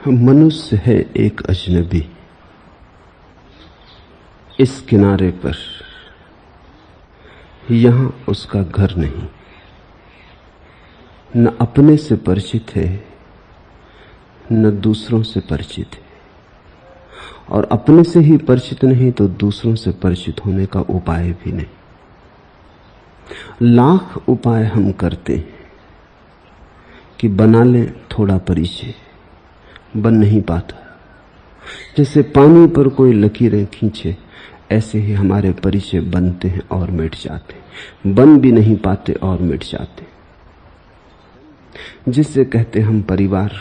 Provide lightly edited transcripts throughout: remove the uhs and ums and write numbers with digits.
मनुष्य है एक अजनबी इस किनारे पर, यहां उसका घर नहीं। न अपने से परिचित है न दूसरों से परिचित है, और अपने से ही परिचित नहीं तो दूसरों से परिचित होने का उपाय भी नहीं। लाख उपाय हम करते हैं कि बना लें थोड़ा परिचय, बन नहीं पाता। जैसे पानी पर कोई लकीरें खींचे, ऐसे ही हमारे परिचय बनते हैं और मिट जाते हैं, बन भी नहीं पाते और मिट जाते हैं। जिसे कहते हम परिवार,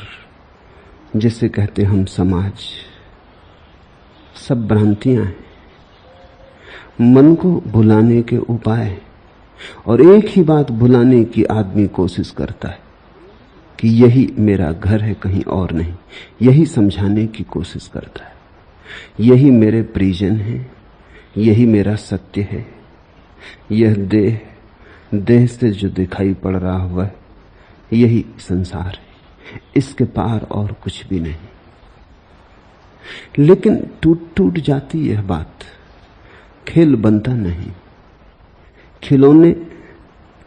जिसे कहते हम समाज, सब भ्रांतियां हैं, मन को भुलाने के उपाय हैं। और एक ही बात भुलाने की आदमी कोशिश करता है कि यही मेरा घर है, कहीं और नहीं। यही समझाने की कोशिश करता है, यही मेरे परिजन है, यही मेरा सत्य है। यह देह, देह से जो दिखाई पड़ रहा हुआ है, यही संसार है, इसके पार और कुछ भी नहीं। लेकिन टूट टूट जाती यह बात, खेल बनता नहीं, खिलौने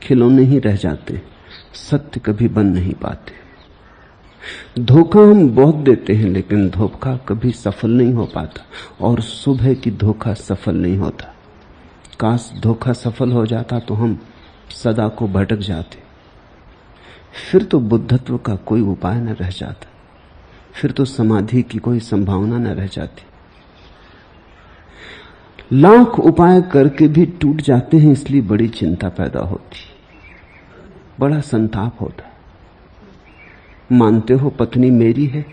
खिलौने ही रह जाते, सत्य कभी बन नहीं पाते। धोखा हम बहुत देते हैं, लेकिन धोखा कभी सफल नहीं हो पाता, और शुभ है कि धोखा सफल नहीं होता। काश धोखा सफल हो जाता तो हम सदा को भटक जाते, फिर तो बुद्धत्व का कोई उपाय न रह जाता, फिर तो समाधि की कोई संभावना न रह जाती। लाख उपाय करके भी टूट जाते हैं, इसलिए बड़ी चिंता पैदा होती, बड़ा संताप होता। मानते हो पत्नी मेरी है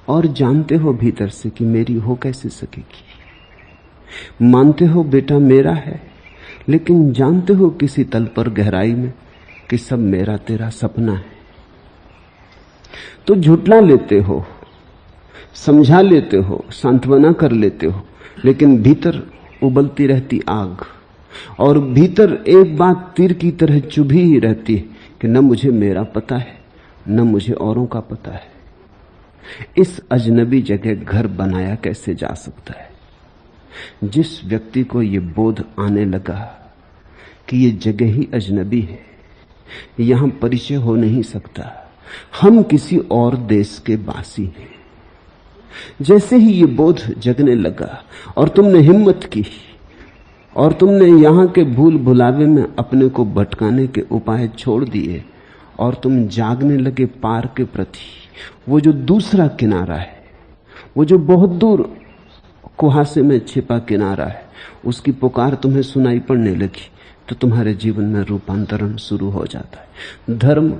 और जानते हो भीतर से कि मेरी हो कैसे सकेगी। मानते हो बेटा मेरा है, लेकिन जानते हो किसी तल पर गहराई में कि सब मेरा तेरा सपना है। तो झुठला लेते हो, समझा लेते हो, सांत्वना कर लेते हो, लेकिन भीतर उबलती रहती आग, और भीतर एक बात तीर की तरह चुभी ही रहती है कि न मुझे मेरा पता है, न मुझे औरों का पता है। इस अजनबी जगह घर बनाया कैसे जा सकता है? जिस व्यक्ति को ये बोध आने लगा कि ये जगह ही अजनबी है, यहां परिचय हो नहीं सकता, हम किसी और देश के वासी हैं, जैसे ही ये बोध जगने लगा और तुमने हिम्मत की और तुमने यहां के भूल भुलावे में अपने को भटकाने के उपाय छोड़ दिए और तुम जागने लगे पार के प्रति, वो जो दूसरा किनारा है, वो जो बहुत दूर कुहासे में छिपा किनारा है, उसकी पुकार तुम्हें सुनाई पड़ने लगी, तो तुम्हारे जीवन में रूपांतरण शुरू हो जाता है। धर्म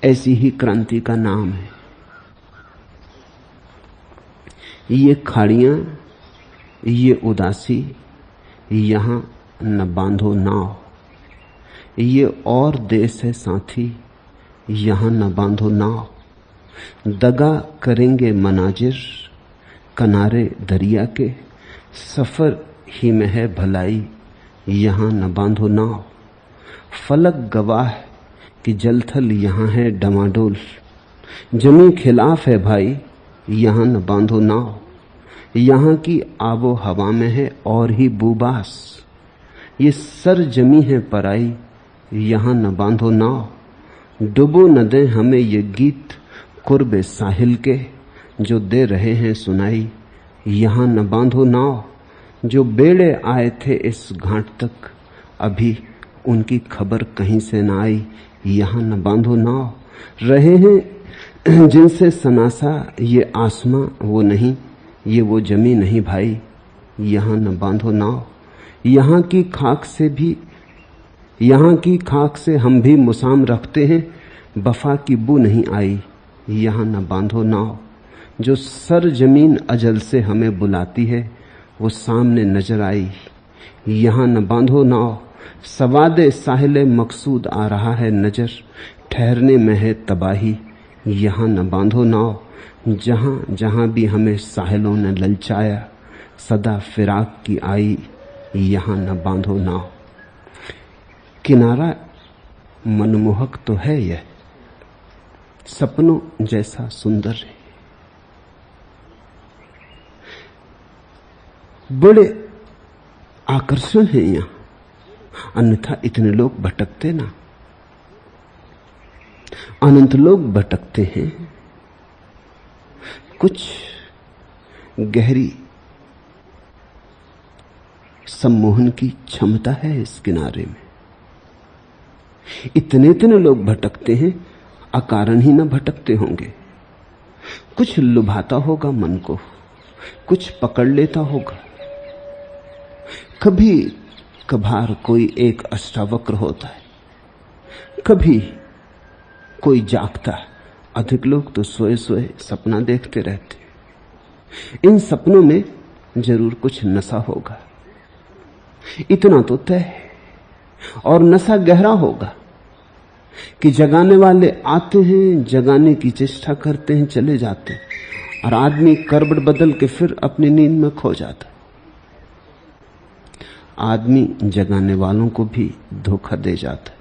ऐसी ही क्रांति का नाम है। ये खाड़ियां, ये उदासी, यहां न बांधो नाव। ये और देश है साथी, यहां न बांधो नाव। दगा करेंगे मनाजिर किनारे दरिया के, सफर ही में है भलाई, यहां न बांधो नाव। फलक गवाह कि जलथल यहां है डमाडोल, जमी खिलाफ है भाई, यहां न बांधो नाव। यहां की आबो हवा में है और ही बुबास, ये सर जमी है पराई, यहां न बांधो नाव। डुबो न दे हमें ये गीत कुर्बे साहिल के, जो दे रहे हैं सुनाई, यहां न बांधो नाव। जो बेड़े आए थे इस घाट तक, अभी उनकी खबर कहीं से न आई, यहां न बांधो नाव। रहे हैं जिनसे सनासा ये आसमां वो नहीं, ये वो जमी नहीं भाई, यहां न बांधो नाव। यहां की खाक से हम भी मुसाम रखते हैं, वफा की बू नहीं आई, यहां न बांधो नाव। जो सर जमीन अजल से हमें बुलाती है, वो सामने नजर आई, यहां न बांधो नाव। सवादे साहिले मकसूद आ रहा है नजर, ठहरने में है तबाही, यहां न बांधो नाव। जहां जहां भी हमें साहिलों ने ललचाया, सदा फिराक की आई, यहां न बांधो नाव। किनारा मनमोहक तो है, यह सपनों जैसा सुंदर है, बड़े आकर्षण है यहां, अन्यथा इतने लोग भटकते ना। अनंत लोग भटकते हैं। कुछ गहरी सम्मोहन की क्षमता है इस किनारे में। इतने इतने लोग भटकते हैं, अकारण ही ना भटकते होंगे। कुछ लुभाता होगा मन को, कुछ पकड़ लेता होगा। कभी कभार कोई एक अष्टावक्र होता है, कभी कोई जागता है। अधिक लोग तो सोए सोए सपना देखते रहते। इन सपनों में जरूर कुछ नशा होगा, इतना तो तय है। और नशा गहरा होगा कि जगाने वाले आते हैं, जगाने की चेष्टा करते हैं, चले जाते हैं, और आदमी करवट बदल के फिर अपनी नींद में खो जाता है। आदमी जगाने वालों को भी धोखा दे जाता है।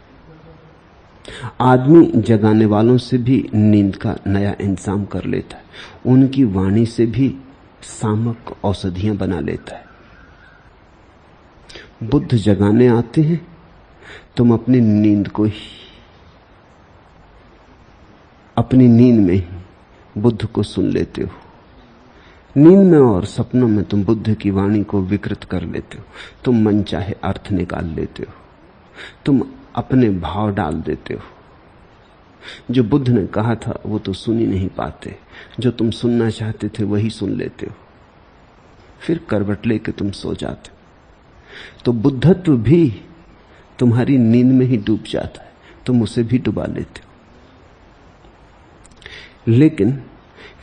आदमी जगाने वालों से भी नींद का नया इंतजाम कर लेता है। उनकी वाणी से भी सामक औषधियां बना लेता है। बुद्ध जगाने आते हैं, तुम अपनी नींद को ही, अपनी नींद में ही बुद्ध को सुन लेते हो। नींद में और सपनों में तुम बुद्ध की वाणी को विकृत कर लेते हो। तुम मन चाहे अर्थ निकाल लेते हो, तुम अपने भाव डाल देते हो। जो बुद्ध ने कहा था वो तो सुन ही नहीं पाते, जो तुम सुनना चाहते थे वही सुन लेते हो, फिर करवट लेके तुम सो जाते हो। तो बुद्धत्व भी तुम्हारी नींद में ही डूब जाता है, तुम उसे भी डुबा लेते हो। लेकिन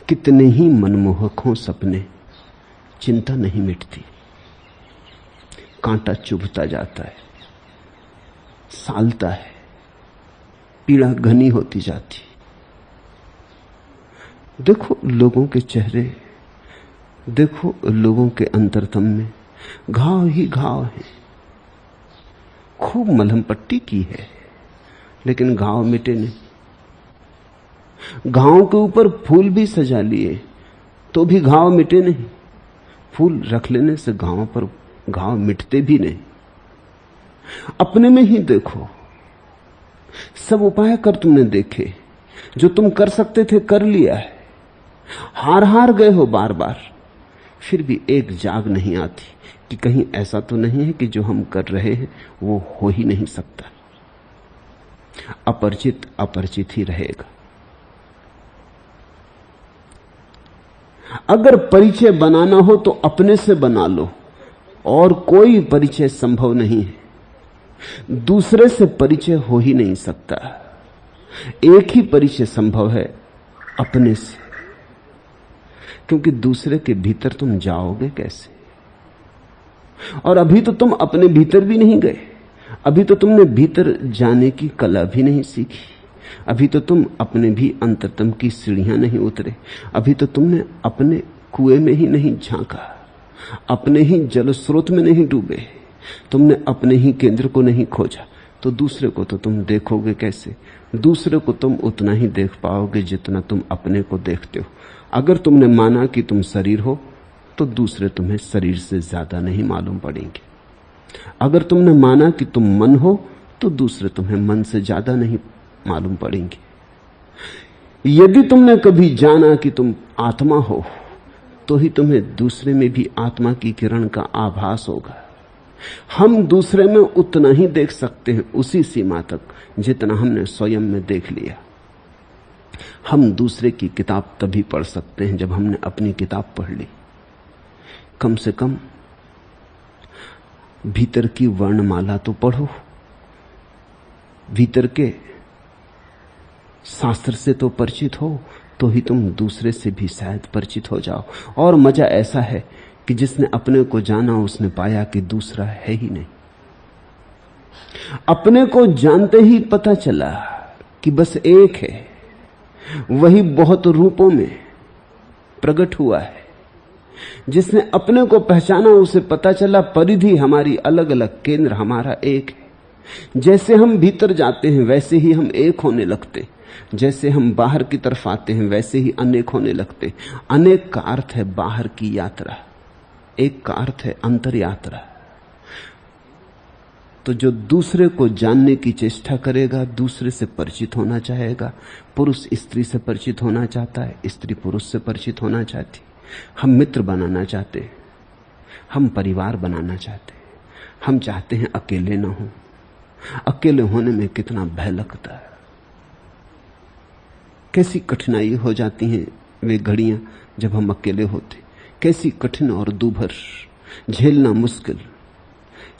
कितने ही मनमोहक हों सपने, चिंता नहीं मिटती। कांटा चुभता जाता है, सालता है, पीड़ा घनी होती जाती। देखो लोगों के चेहरे, देखो लोगों के अंतरतम में घाव ही घाव है। खूब मलहम पट्टी की है, लेकिन घाव मिटे नहीं। घाव के ऊपर फूल भी सजा लिए तो भी घाव मिटे नहीं। फूल रख लेने से घाव पर घाव मिटते भी नहीं। अपने में ही देखो, सब उपाय कर तुमने देखे, जो तुम कर सकते थे कर लिया है। हार हार गए हो बार बार, फिर भी एक जाग नहीं आती कि कहीं ऐसा तो नहीं है कि जो हम कर रहे हैं वो हो ही नहीं सकता। अपरिचित अपरिचित ही रहेगा। अगर परिचय बनाना हो तो अपने से बना लो, और कोई परिचय संभव नहीं है। दूसरे से परिचय हो ही नहीं सकता। एक ही परिचय संभव है, अपने से। क्योंकि दूसरे के भीतर तुम जाओगे कैसे? और अभी तो तुम अपने भीतर भी नहीं गए। अभी तो तुमने भीतर जाने की कला भी नहीं सीखी। अभी तो तुम अपने भी अंतरतम की सीढ़ियां नहीं उतरे। अभी तो तुमने अपने कुएं में ही नहीं झांका, अपने ही जल स्रोत में नहीं डूबे, तुमने अपने ही केंद्र को नहीं खोजा। तो दूसरे को तो तुम देखोगे कैसे? दूसरे को तुम उतना ही देख पाओगे जितना तुम अपने को देखते हो। अगर तुमने माना कि तुम शरीर हो तो दूसरे तुम्हें शरीर से ज्यादा नहीं मालूम पड़ेंगे। अगर तुमने माना कि तुम मन हो तो दूसरे तुम्हें मन से ज्यादा नहीं मालूम पड़ेंगे। यदि तुमने कभी जाना कि तुम आत्मा हो तो ही तुम्हें दूसरे में भी आत्मा की किरण का आभास होगा। हम दूसरे में उतना ही देख सकते हैं, उसी सीमा तक जितना हमने स्वयं में देख लिया। हम दूसरे की किताब तभी पढ़ सकते हैं जब हमने अपनी किताब पढ़ ली। कम से कम भीतर की वर्णमाला तो पढ़ो, भीतर के शास्त्र से तो परिचित हो, तो ही तुम दूसरे से भी शायद परिचित हो जाओ। और मजा ऐसा है कि जिसने अपने को जाना उसने पाया कि दूसरा है ही नहीं। अपने को जानते ही पता चला कि बस एक है, वही बहुत रूपों में प्रकट हुआ है। जिसने अपने को पहचाना उसे पता चला परिधि हमारी अलग अलग, केंद्र हमारा एक है। जैसे हम भीतर जाते हैं वैसे ही हम एक होने लगते, जैसे हम बाहर की तरफ आते हैं वैसे ही अनेक होने लगते। अनेक का अर्थ है बाहर की यात्रा। एक का अर्थ है अंतर यात्रा। तो जो दूसरे को जानने की चेष्टा करेगा, दूसरे से परिचित होना चाहेगा। पुरुष स्त्री से परिचित होना चाहता है, स्त्री पुरुष से परिचित होना चाहती। हम मित्र बनाना चाहते हैं, हम परिवार बनाना चाहते हैं, हम चाहते हैं अकेले ना हो। अकेले होने में कितना भय लगता है, कैसी कठिनाई हो जाती हैं वे घड़ियां जब हम अकेले होते, कैसी कठिन और दूभर, झेलना मुश्किल।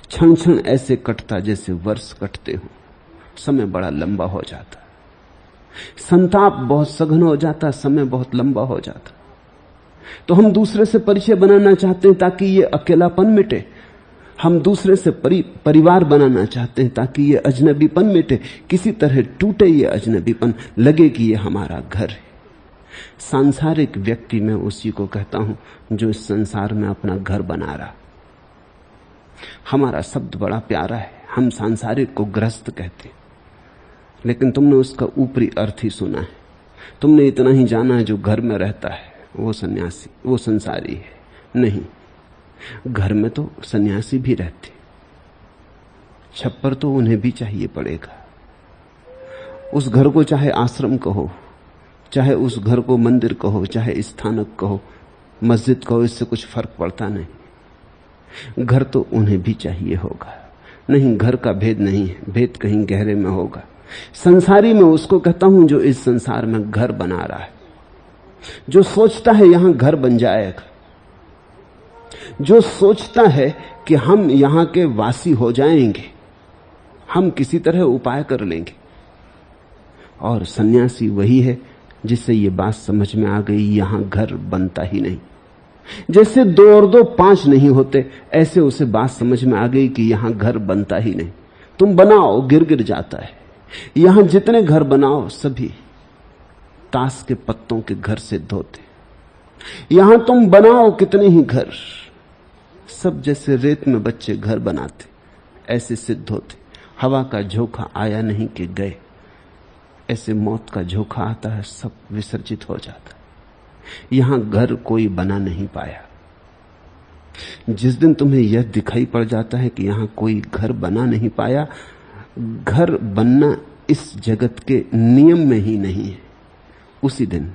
क्षण क्षण ऐसे कटता जैसे वर्ष कटते हो, समय बड़ा लंबा हो जाता, संताप बहुत सघन हो जाता, समय बहुत लंबा हो जाता। तो हम दूसरे से परिचय बनाना चाहते हैं ताकि ये अकेलापन मिटे। हम दूसरे से परिवार बनाना चाहते हैं ताकि ये अजनबीपन मिटे, किसी तरह टूटे ये अजनबीपन, लगे कि ये हमारा घर है। सांसारिक व्यक्ति में उसी को कहता हूं जो इस संसार में अपना घर बना रहा। हमारा शब्द बड़ा प्यारा है, हम सांसारिक को गृहस्थ कहते हैं, लेकिन तुमने उसका ऊपरी अर्थ ही सुना है। तुमने इतना ही जाना है जो घर में रहता है वो सन्यासी, वो संसारी है। नहीं, घर में तो सन्यासी भी रहते, छप्पर तो उन्हें भी चाहिए पड़ेगा। उस घर को चाहे आश्रम कहो, चाहे उस घर को मंदिर कहो, चाहे स्थानक कहो, मस्जिद कहो, इससे कुछ फर्क पड़ता नहीं। घर तो उन्हें भी चाहिए होगा। नहीं, घर का भेद नहीं है, भेद कहीं गहरे में होगा। संसारी में उसको कहता हूं जो इस संसार में घर बना रहा है, जो सोचता है यहां घर बन जाएगा, जो सोचता है कि हम यहां के वासी हो जाएंगे, हम किसी तरह उपाय कर लेंगे। और सन्यासी वही है जिससे ये बात समझ में आ गई, यहां घर बनता ही नहीं। जैसे 2 और 2 5 नहीं होते, ऐसे उसे बात समझ में आ गई कि यहां घर बनता ही नहीं। तुम बनाओ, गिर गिर जाता है। यहां जितने घर बनाओ सभी ताश के पत्तों के घर सिद्ध होते। यहां तुम बनाओ कितने ही घर, सब जैसे रेत में बच्चे घर बनाते, ऐसे सिद्ध होते। हवा का झोंका आया नहीं कि गए, ऐसे मौत का झोंका आता है, सब विसर्जित हो जाता है। यहां घर कोई बना नहीं पाया। जिस दिन तुम्हें यह दिखाई पड़ जाता है कि यहां कोई घर बना नहीं पाया, घर बनना इस जगत के नियम में ही नहीं है, उसी दिन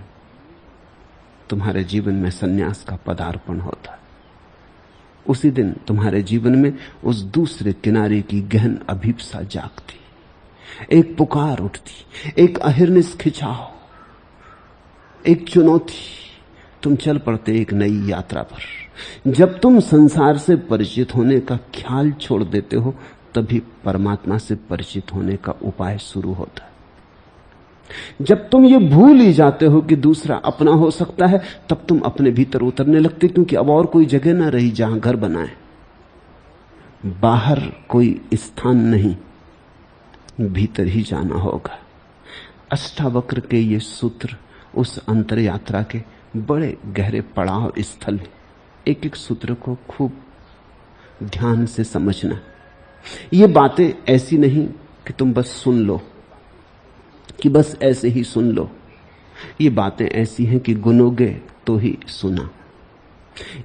तुम्हारे जीवन में सन्यास का पदार्पण होता है। उसी दिन तुम्हारे जीवन में उस दूसरे किनारे की गहन अभिप्सा जागती, एक पुकार उठती, एक अहिर्निश खिंचाव, एक चुनौती। तुम चल पड़ते एक नई यात्रा पर। जब तुम संसार से परिचित होने का ख्याल छोड़ देते हो, तभी परमात्मा से परिचित होने का उपाय शुरू होता है। जब तुम ये भूल ही जाते हो कि दूसरा अपना हो सकता है, तब तुम अपने भीतर उतरने लगते, क्योंकि अब और कोई जगह ना रही जहां घर बनाए। बाहर कोई स्थान नहीं, भीतर ही जाना होगा। अष्टावक्र के ये सूत्र उस अंतर यात्रा के बड़े गहरे पड़ाव स्थल है। एक एक सूत्र को खूब ध्यान से समझना। ये बातें ऐसी नहीं कि तुम बस सुन लो, कि बस ऐसे ही सुन लो। ये बातें ऐसी हैं कि गुनोगे तो ही सुना।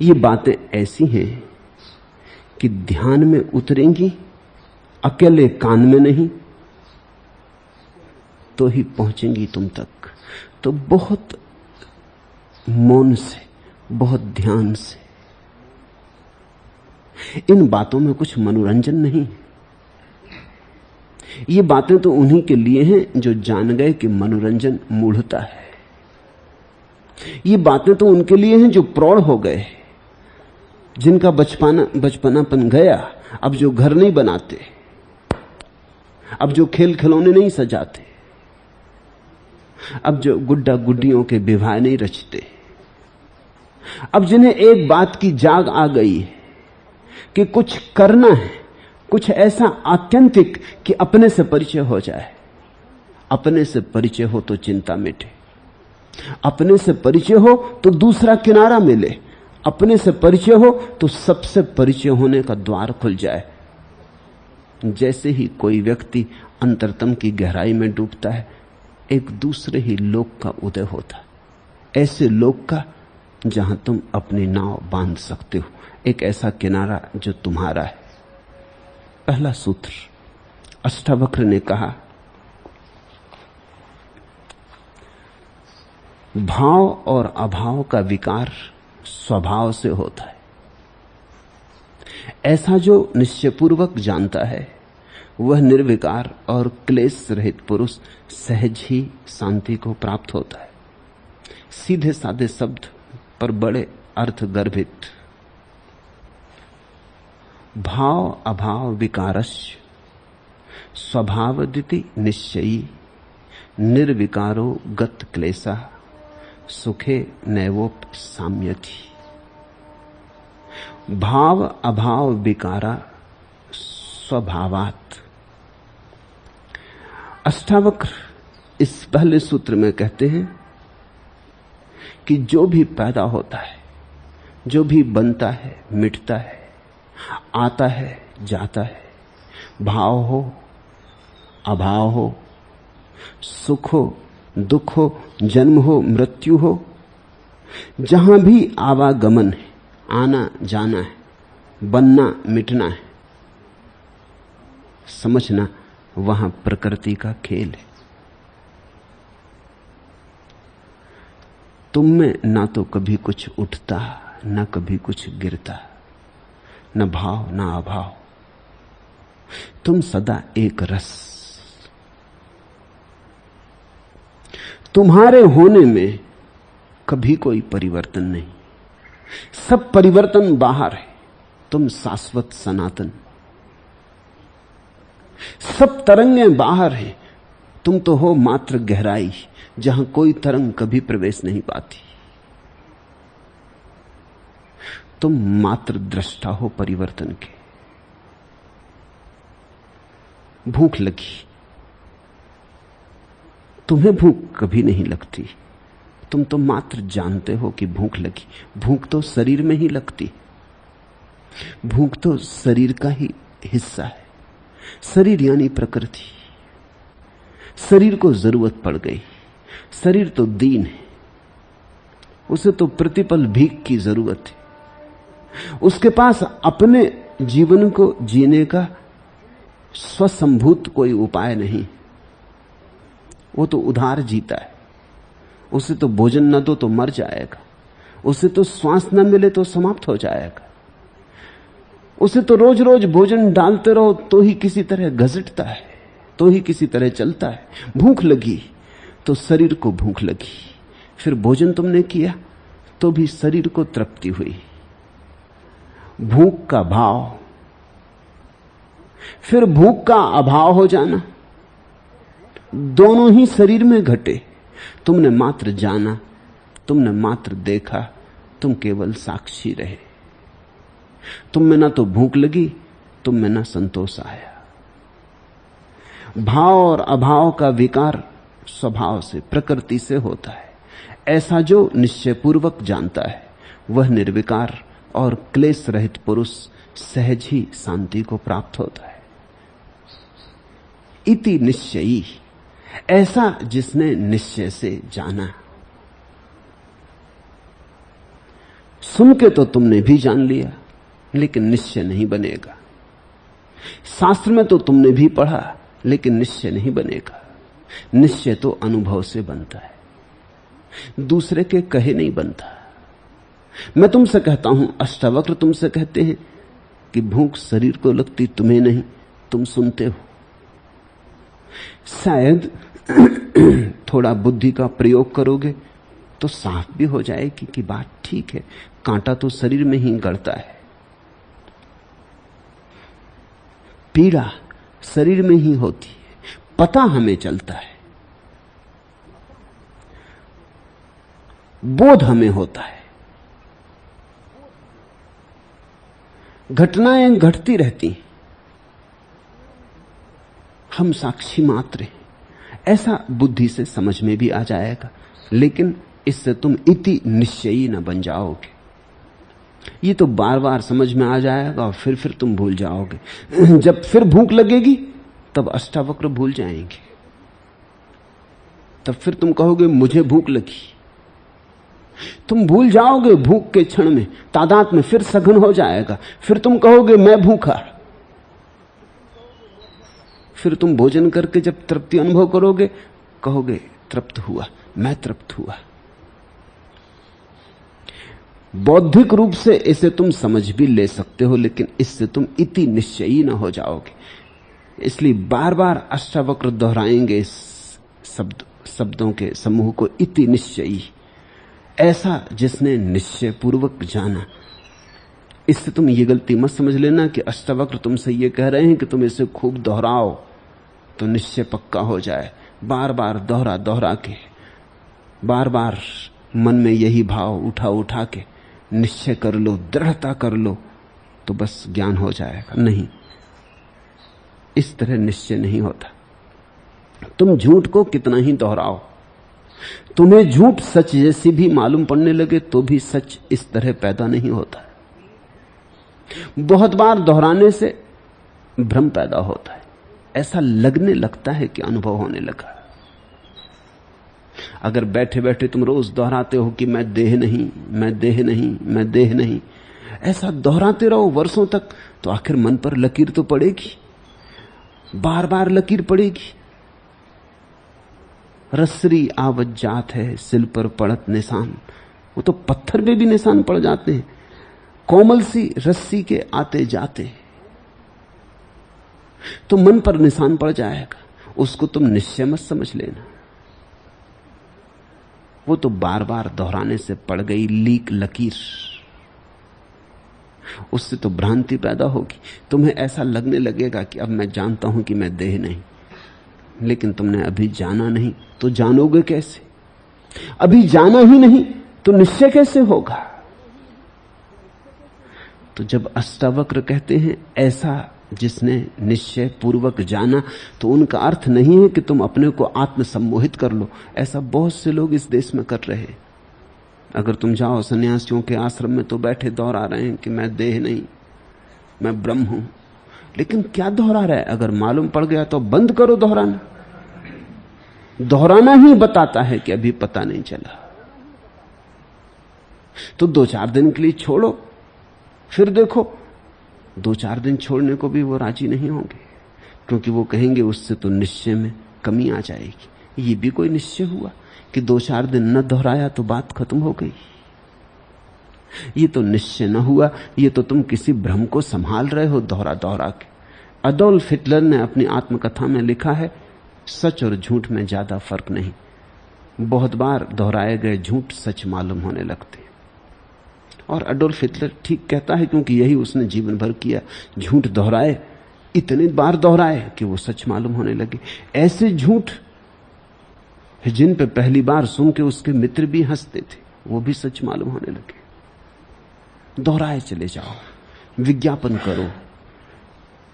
ये बातें ऐसी हैं कि ध्यान में उतरेंगी, अकेले कान में नहीं, तो ही पहुंचेंगी तुम तक। तो बहुत मौन से, बहुत ध्यान से। इन बातों में कुछ मनोरंजन नहीं। ये बातें तो उन्हीं के लिए हैं जो जान गए कि मनोरंजन मूढ़ता है। ये बातें तो उनके लिए हैं जो प्रौढ़ हो गए, जिनका बचपनापन गया, अब जो घर नहीं बनाते, अब जो खेल खिलौने नहीं सजाते, अब जो गुड्डा गुड्डियों के विवाह नहीं रचते, अब जिन्हें एक बात की जाग आ गई है कि कुछ करना है, कुछ ऐसा आत्यंतिक कि अपने से परिचय हो जाए। अपने से परिचय हो तो चिंता मिटे, अपने से परिचय हो तो दूसरा किनारा मिले, अपने से परिचय हो तो सबसे परिचय होने का द्वार खुल जाए। जैसे ही कोई व्यक्ति अंतरतम की गहराई में डूबता है, एक दूसरे ही लोक का उदय होता है। ऐसे लोक का जहां तुम अपनी नाव बांध सकते हो, एक ऐसा किनारा जो तुम्हारा है। पहला सूत्र, अष्टावक्र ने कहा, भाव और अभाव का विकार स्वभाव से होता है। ऐसा जो निश्चयपूर्वक जानता है वह निर्विकार और क्लेश रहित पुरुष सहज ही शांति को प्राप्त होता है। सीधे साधे शब्द पर बड़े अर्थ गर्भित। भाव अभाव विकारस्य स्वभावदिति निश्चयी निर्विकारो गत क्लेशा सुखे नैवोप साम्यति। भाव अभाव विकारा स्वभावात्। अष्टावक्र इस पहले सूत्र में कहते हैं कि जो भी पैदा होता है, जो भी बनता है, मिटता है, आता है, जाता है, भाव हो अभाव हो, सुख हो दुख हो, जन्म हो मृत्यु हो, जहां भी आवागमन है, आना जाना है, बनना मिटना है, समझना वहां प्रकृति का खेल है। तुम में ना तो कभी कुछ उठता, ना कभी कुछ गिरता, न भाव ना अभाव, तुम सदा एक रस। तुम्हारे होने में कभी कोई परिवर्तन नहीं, सब परिवर्तन बाहर है, तुम शाश्वत सनातन। सब तरंगें बाहर हैं, तुम तो हो मात्र गहराई जहां कोई तरंग कभी प्रवेश नहीं पाती। तुम मात्र दृष्टा हो परिवर्तन के। भूख लगी, तुम्हें भूख कभी नहीं लगती, तुम तो मात्र जानते हो कि भूख लगी। भूख तो शरीर में ही लगती, भूख तो शरीर का ही हिस्सा है। शरीर यानी प्रकृति, शरीर को जरूरत पड़ गई। शरीर तो दीन है, उसे तो प्रतिपल भीख की जरूरत है। उसके पास अपने जीवन को जीने का स्वसंभूत कोई उपाय नहीं, वो तो उधार जीता है। उसे तो भोजन न दो तो मर जाएगा, उसे तो श्वास न मिले तो समाप्त हो जाएगा, उसे तो रोज रोज भोजन डालते रहो तो ही किसी तरह घसटता है, तो ही किसी तरह चलता है। भूख लगी तो शरीर को भूख लगी, फिर भोजन तुमने किया तो भी शरीर को तृप्ति हुई। भूख का भाव, फिर भूख का अभाव हो जाना, दोनों ही शरीर में घटे। तुमने मात्र जाना, तुमने मात्र देखा, तुम केवल साक्षी रहे। तुम में ना तो भूख लगी, तुम में ना संतोष आया। भाव और अभाव का विकार स्वभाव से, प्रकृति से होता है। ऐसा जो निश्चयपूर्वक जानता है वह निर्विकार और क्लेश रहित पुरुष सहज ही शांति को प्राप्त होता है। इति निश्चयी, ऐसा जिसने निश्चय से जाना। सुन के तो तुमने भी जान लिया, लेकिन निश्चय नहीं बनेगा। शास्त्र में तो तुमने भी पढ़ा, लेकिन निश्चय नहीं बनेगा। निश्चय तो अनुभव से बनता है, दूसरे के कहे नहीं बनता। मैं तुमसे कहता हूं, अष्टावक्र तुमसे कहते हैं कि भूख शरीर को लगती, तुम्हें नहीं, तुम सुनते हो। शायद थोड़ा बुद्धि का प्रयोग करोगे तो साफ भी हो जाएगी कि बात ठीक है, कांटा तो शरीर में ही गड़ता है, पीड़ा शरीर में ही होती है, पता हमें चलता है, बोध हमें होता है। घटनाएं घटती रहती हैं, हम साक्षी मात्र हैं। ऐसा बुद्धि से समझ में भी आ जाएगा, लेकिन इससे तुम इति निश्चयी न बन जाओगे। ये तो बार बार समझ में आ जाएगा और फिर तुम भूल जाओगे। जब फिर भूख लगेगी तब अष्टावक्र भूल जाएंगे, तब फिर तुम कहोगे मुझे भूख लगी। तुम भूल जाओगे भूख के क्षण में, तादाद में फिर सघन हो जाएगा, फिर तुम कहोगे मैं भूखा। फिर तुम भोजन करके जब तृप्ति अनुभव करोगे कहोगे तृप्त हुआ, मैं तृप्त हुआ। बौद्धिक रूप से इसे तुम समझ भी ले सकते हो, लेकिन इससे तुम इति निश्चयी न हो जाओगे। इसलिए बार बार अष्टावक्र दोहराएंगे इस शब्दों के समूह को, इति निश्चयी, ऐसा जिसने निश्चय पूर्वक जाना। इससे तुम ये गलती मत समझ लेना कि अष्टावक्र तुमसे ये कह रहे हैं कि तुम इसे खूब दोहराओ तो निश्चय पक्का हो जाए। बार बार दोहरा दोहरा के, बार बार मन में यही भाव उठा उठा के निश्चय कर लो, दृढ़ता कर लो तो बस ज्ञान हो जाएगा। नहीं, इस तरह निश्चय नहीं होता। तुम झूठ को कितना ही दोहराओ, तुम्हें झूठ सच जैसी भी मालूम पड़ने लगे तो भी सच इस तरह पैदा नहीं होता। बहुत बार दोहराने से भ्रम पैदा होता है, ऐसा लगने लगता है कि अनुभव होने लगा। अगर बैठे बैठे तुम रोज दोहराते हो कि मैं देह नहीं, मैं देह नहीं, मैं देह नहीं, ऐसा दोहराते रहो वर्षों तक, तो आखिर मन पर लकीर तो पड़ेगी, बार बार लकीर पड़ेगी। रसरी आवत जात है सिल पर पड़त निशान, वो तो पत्थर में भी निशान पड़ जाते हैं, कोमल सी रस्सी के आते जाते, तो मन पर निशान पड़ जाएगा। उसको तुम निश्चय मत समझ लेना, वो तो बार बार दोहराने से पड़ गई लीक लकीर, उससे तो भ्रांति पैदा होगी। तुम्हें ऐसा लगने लगेगा कि अब मैं जानता हूं कि मैं देह नहीं, लेकिन तुमने अभी जाना नहीं तो जानोगे कैसे? अभी जाना ही नहीं तो निश्चय कैसे होगा? तो जब अष्टावक्र कहते हैं ऐसा जिसने निश्चय पूर्वक जाना, तो उनका अर्थ नहीं है कि तुम अपने को आत्मसम्मोहित कर लो। ऐसा बहुत से लोग इस देश में कर रहे हैं। अगर तुम जाओ सन्यासियों के आश्रम में तो बैठे दोहरा रहे हैं कि मैं देह नहीं, मैं ब्रह्म हूं। लेकिन क्या दोहरा रहा है? अगर मालूम पड़ गया तो बंद करो दोहराना। दोहराना ही बताता है कि अभी पता नहीं चला। तो 2-4 दिन के लिए छोड़ो, फिर देखो। 2-4 दिन छोड़ने को भी वो राजी नहीं होंगे, क्योंकि वो कहेंगे उससे तो निश्चय में कमी आ जाएगी। ये भी कोई निश्चय हुआ कि 2-4 दिन न दोहराया तो बात खत्म हो गई? ये तो निश्चय न हुआ, ये तो तुम किसी भ्रम को संभाल रहे हो दोहरा दोहरा के। अडोल्फ हिटलर ने अपनी आत्मकथा में लिखा है, सच और झूठ में ज्यादा फर्क नहीं। बहुत बार दोहराए गए झूठ सच मालूम होने लगते। और अडोल्फ हिटलर ठीक कहता है, क्योंकि यही उसने जीवन भर किया। झूठ दोहराए, इतने बार दोहराए कि वो सच मालूम होने लगे। ऐसे झूठ जिन पे पहली बार सुन के उसके मित्र भी हंसते थे, वो भी सच मालूम होने लगे। दोहराए चले जाओ, विज्ञापन करो,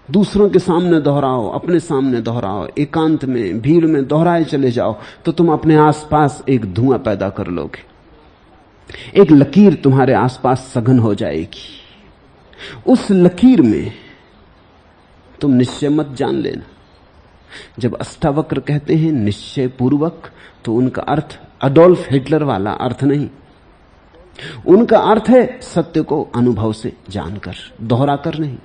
दूसरों के सामने दोहराओ, अपने सामने दोहराओ, एकांत में भीड़ में दोहराए चले जाओ, तो तुम अपने आसपास एक धुआं पैदा कर लोगे। एक लकीर तुम्हारे आसपास सघन हो जाएगी। उस लकीर में तुम निश्चय मत जान लेना। जब अष्टावक्र कहते हैं निश्चय पूर्वक, तो उनका अर्थ अडोल्फ हिटलर वाला अर्थ नहीं। उनका अर्थ है सत्य को अनुभव से जानकर, दोहराकर नहीं।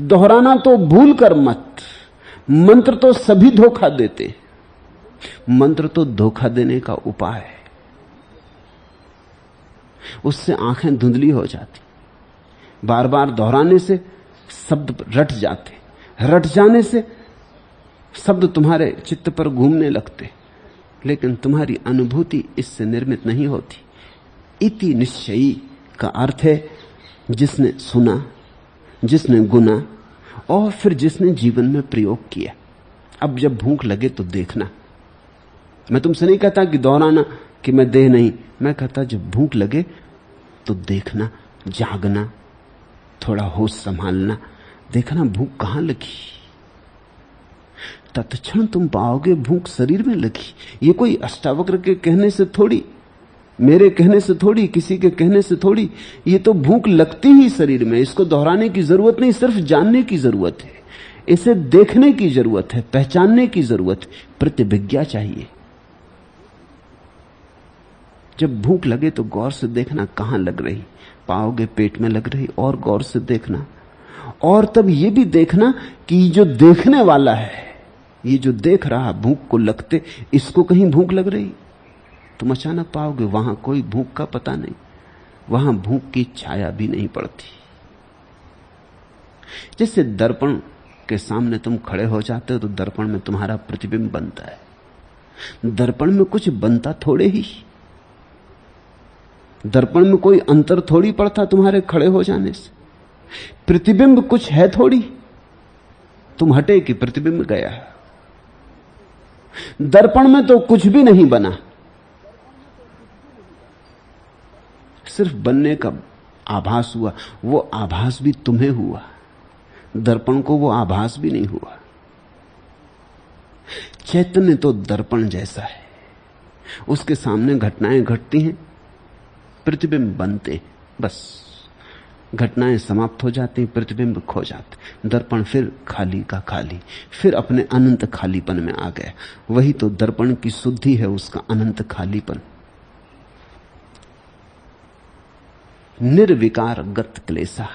दोहराना तो भूल कर मत। मंत्र तो सभी धोखा देते, मंत्र तो धोखा देने का उपाय है। उससे आंखें धुंधली हो जाती। बार बार दोहराने से शब्द रट जाते, रट जाने से शब्द तुम्हारे चित्त पर घूमने लगते, लेकिन तुम्हारी अनुभूति इससे निर्मित नहीं होती। इति निश्चयी का अर्थ है जिसने सुना, जिसने गुना, और फिर जिसने जीवन में प्रयोग किया। अब जब भूख लगे तो देखना। मैं तुमसे नहीं कहता कि दोहराना कि मैं देह नहीं, मैं कहता जब भूख लगे तो देखना, जागना, थोड़ा होश संभालना, देखना भूख कहां लगी। तत्क्षण तुम पाओगे भूख शरीर में लगी। ये कोई अष्टावक्र के कहने से थोड़ी, मेरे कहने से थोड़ी, किसी के कहने से थोड़ी, ये तो भूख लगती ही शरीर में। इसको दोहराने की जरूरत नहीं, सिर्फ जानने की जरूरत है। इसे देखने की जरूरत है, पहचानने की जरूरत है, प्रतिभिज्ञा चाहिए। जब भूख लगे तो गौर से देखना कहां लग रही, पाओगे पेट में लग रही, और गौर से देखना। और तब ये भी देखना कि जो देखने वाला है, ये जो देख रहा भूख को लगते, इसको कहीं भूख लग रही? तुम अचानक पाओगे वहां कोई भूख का पता नहीं, वहां भूख की छाया भी नहीं पड़ती। जैसे दर्पण के सामने तुम खड़े हो जाते हो तो दर्पण में तुम्हारा प्रतिबिंब बनता है। दर्पण में कुछ बनता थोड़े ही, दर्पण में कोई अंतर थोड़ी पड़ता तुम्हारे खड़े हो जाने से। प्रतिबिंब कुछ है थोड़ी, तुम हटे कि प्रतिबिंब गया। दर्पण में तो कुछ भी नहीं बना, सिर्फ बनने का आभास हुआ। वो आभास भी तुम्हें हुआ, दर्पण को वो आभास भी नहीं हुआ। चैतन्य तो दर्पण जैसा है, उसके सामने घटनाएं घटती हैं, प्रतिबिंब बनते, बस घटनाएं समाप्त हो जाती, प्रतिबिंब खो जाते, दर्पण फिर खाली का खाली, फिर अपने अनंत खालीपन में आ गया। वही तो दर्पण की शुद्धि है, उसका अनंत खालीपन। निर्विकार गत क्लेशा।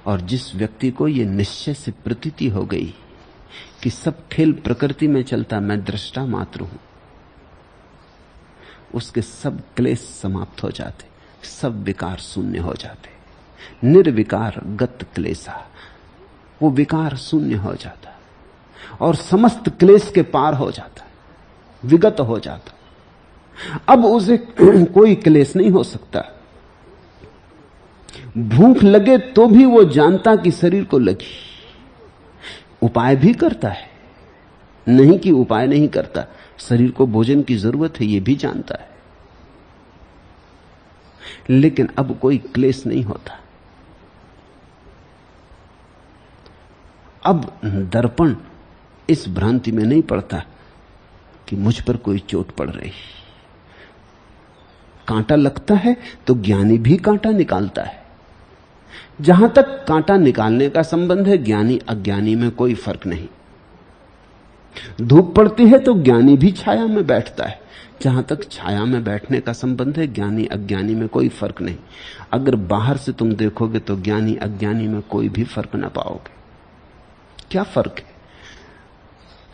और जिस व्यक्ति को यह निश्चय से प्रतीति हो गई कि सब खेल प्रकृति में चलता, मैं दृष्टा मात्र हूं, उसके सब क्लेश समाप्त हो जाते, सब विकार शून्य हो जाते। निर्विकार गत क्लेशा, वो विकार शून्य हो जाता और समस्त क्लेश के पार हो जाता, विगत हो जाता। अब उसे कोई क्लेश नहीं हो सकता। भूख लगे तो भी वो जानता कि शरीर को लगी, उपाय भी करता है, नहीं कि उपाय नहीं करता, शरीर को भोजन की जरूरत है, ये भी जानता है, लेकिन अब कोई क्लेश नहीं होता। अब दर्पण इस भ्रांति में नहीं पड़ता कि मुझ पर कोई चोट पड़ रही। कांटा लगता है तो ज्ञानी भी कांटा निकालता है। जहां तक कांटा निकालने का संबंध है, ज्ञानी अज्ञानी में कोई फर्क नहीं। धूप पड़ती है तो ज्ञानी भी छाया में बैठता है। जहां तक छाया में बैठने का संबंध है, ज्ञानी अज्ञानी में कोई फर्क नहीं। अगर बाहर से तुम देखोगे तो ज्ञानी अज्ञानी में कोई भी फर्क ना पाओगे। क्या फर्क है?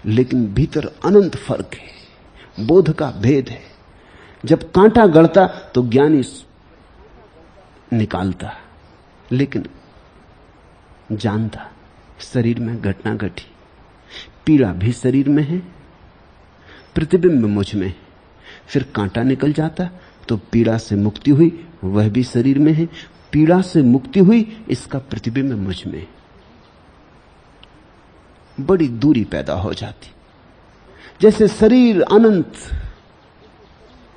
लेकिन भीतर अनंत फर्क है, बोध का भेद है। जब कांटा गड़ता तो ज्ञानी निकालता, लेकिन जानता शरीर में घटना घटी, पीड़ा भी शरीर में है, प्रतिबिंब मुझ में। फिर कांटा निकल जाता तो पीड़ा से मुक्ति हुई, वह भी शरीर में है, पीड़ा से मुक्ति हुई, इसका प्रतिबिंब मुझ में। बड़ी दूरी पैदा हो जाती, जैसे शरीर अनंत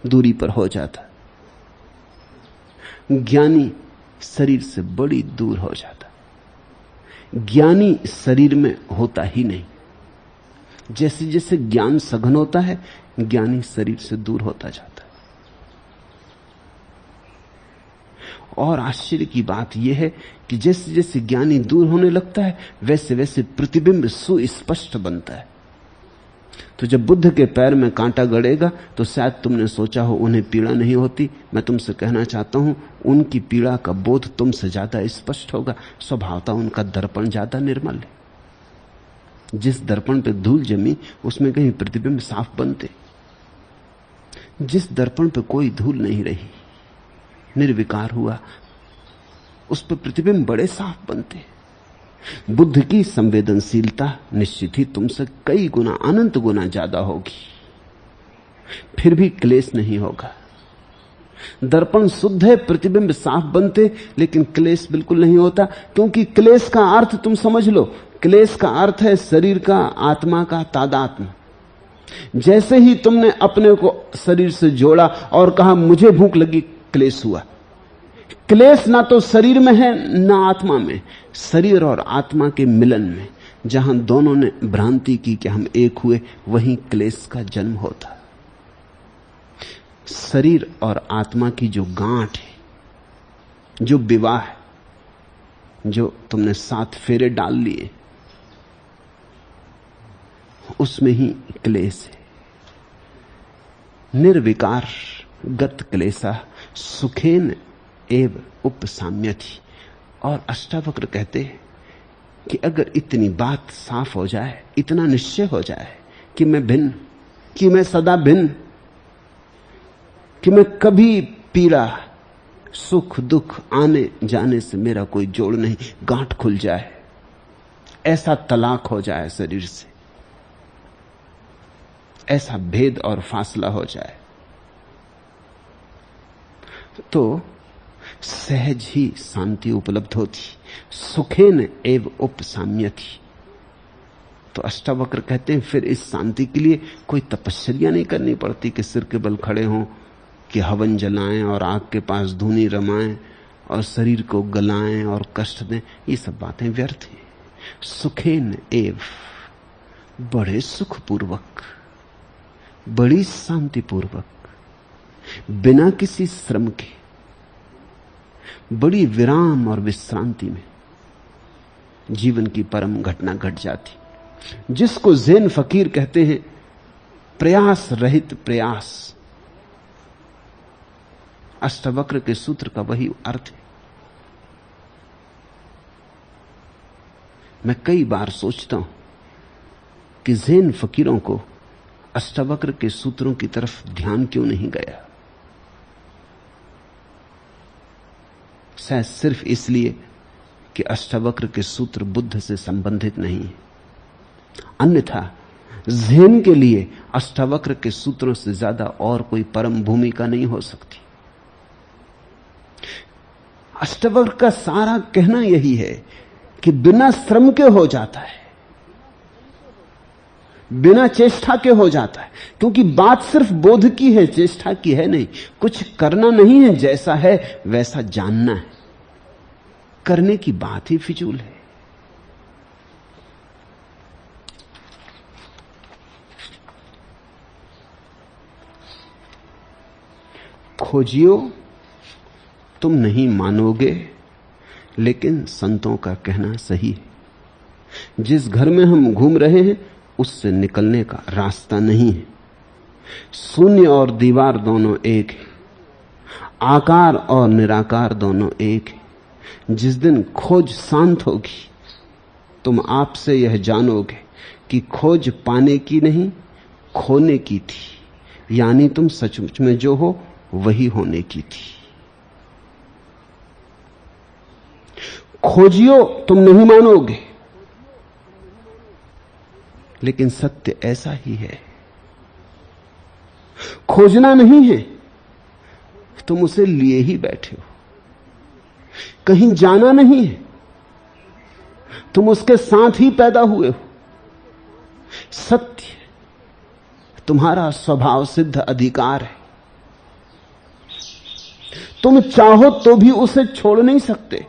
दूरी पर हो जाता, ज्ञानी शरीर से बड़ी दूर हो जाता। ज्ञानी शरीर में होता ही नहीं। जैसे जैसे ज्ञान सघन होता है, ज्ञानी शरीर से दूर होता जाता है। और आश्चर्य की बात यह है कि जैसे जैसे ज्ञानी दूर होने लगता है, वैसे वैसे प्रतिबिंब सुस्पष्ट बनता है। तो जब बुद्ध के पैर में कांटा गड़ेगा तो शायद तुमने सोचा हो उन्हें पीड़ा नहीं होती। मैं तुमसे कहना चाहता हूं, उनकी पीड़ा का बोध तुमसे ज्यादा स्पष्ट होगा। स्वभावतः उनका दर्पण ज्यादा निर्मल है। जिस दर्पण पे धूल जमी, उसमें कहीं प्रतिबिंब साफ बनते। जिस दर्पण पे कोई धूल नहीं रही, निर्विकार हुआ, उस पर प्रतिबिंब बड़े साफ बनते। बुद्ध की संवेदनशीलता निश्चित ही तुमसे कई गुना, अनंत गुना ज्यादा होगी, फिर भी क्लेश नहीं होगा। दर्पण शुद्ध है, प्रतिबिंब साफ बनते, लेकिन क्लेश बिल्कुल नहीं होता। क्योंकि क्लेश का अर्थ तुम समझ लो, क्लेश का अर्थ है शरीर का, आत्मा का तादात्म्य। जैसे ही तुमने अपने को शरीर से जोड़ा और कहा मुझे भूख लगी, क्लेश हुआ। क्लेश ना तो शरीर में है ना आत्मा में, शरीर और आत्मा के मिलन में। जहां दोनों ने भ्रांति की कि हम एक हुए, वहीं क्लेश का जन्म होता। शरीर और आत्मा की जो गांठ है, जो विवाह है, जो तुमने 7 फेरे डाल लिए, उसमें ही क्लेश है। निर्विकार गत क्लेशा सुखेन एव उपसाम्यति। और अष्टावक्र कहते हैं कि अगर इतनी बात साफ हो जाए, इतना निश्चय हो जाए कि मैं भिन्न, कि मैं सदा भिन्न, कि मैं कभी पीड़ा सुख दुख आने जाने से मेरा कोई जोड़ नहीं, गांठ खुल जाए, ऐसा तलाक हो जाए शरीर से, ऐसा भेद और फासला हो जाए, तो सहज ही शांति उपलब्ध होती। सुखेन एव उपसाम्यति। तो अष्टावक्र कहते हैं फिर इस शांति के लिए कोई तपस्या नहीं करनी पड़ती कि सिर के बल खड़े हों, कि हवन जलाएं और आग के पास धूनी रमाएं और शरीर को गलाएं और कष्ट दें। ये सब बातें व्यर्थ हैं। सुखेन एव, बड़े सुखपूर्वक, बड़ी शांतिपूर्वक, बिना किसी श्रम के, बड़ी विराम और विश्रांति में जीवन की परम घटना घट जाती, जिसको ज़ेन फकीर कहते हैं प्रयास रहित प्रयास। अष्टावक्र के सूत्र का वही अर्थ है। मैं कई बार सोचता हूं कि ज़ेन फकीरों को अष्टावक्र के सूत्रों की तरफ ध्यान क्यों नहीं गया। शायद सिर्फ इसलिए कि अष्टावक्र के सूत्र बुद्ध से संबंधित नहीं है। अन्यथा ज़ेन के लिए अष्टावक्र के सूत्रों से ज्यादा और कोई परम भूमिका नहीं हो सकती। अष्टावक्र का सारा कहना यही है कि बिना श्रम के हो जाता है, बिना चेष्टा के हो जाता है, क्योंकि बात सिर्फ बोध की है, चेष्टा की है नहीं। कुछ करना नहीं है, जैसा है वैसा जानना है। करने की बात ही फिजूल है। खोजियो तुम नहीं मानोगे, लेकिन संतों का कहना सही है। जिस घर में हम घूम रहे हैं उससे निकलने का रास्ता नहीं है। शून्य और दीवार दोनों एक है, आकार और निराकार दोनों एक है। जिस दिन खोज शांत होगी तुम आपसे यह जानोगे कि खोज पाने की नहीं खोने की थी, यानी तुम सचमुच में जो हो वही होने की थी। खोजियो तुम नहीं मानोगे, लेकिन सत्य ऐसा ही है। खोजना नहीं है, तुम उसे लिए ही बैठे हो। कहीं जाना नहीं है, तुम उसके साथ ही पैदा हुए हो। सत्य तुम्हारा स्वभाव सिद्ध अधिकार है। तुम चाहो तो भी उसे छोड़ नहीं सकते।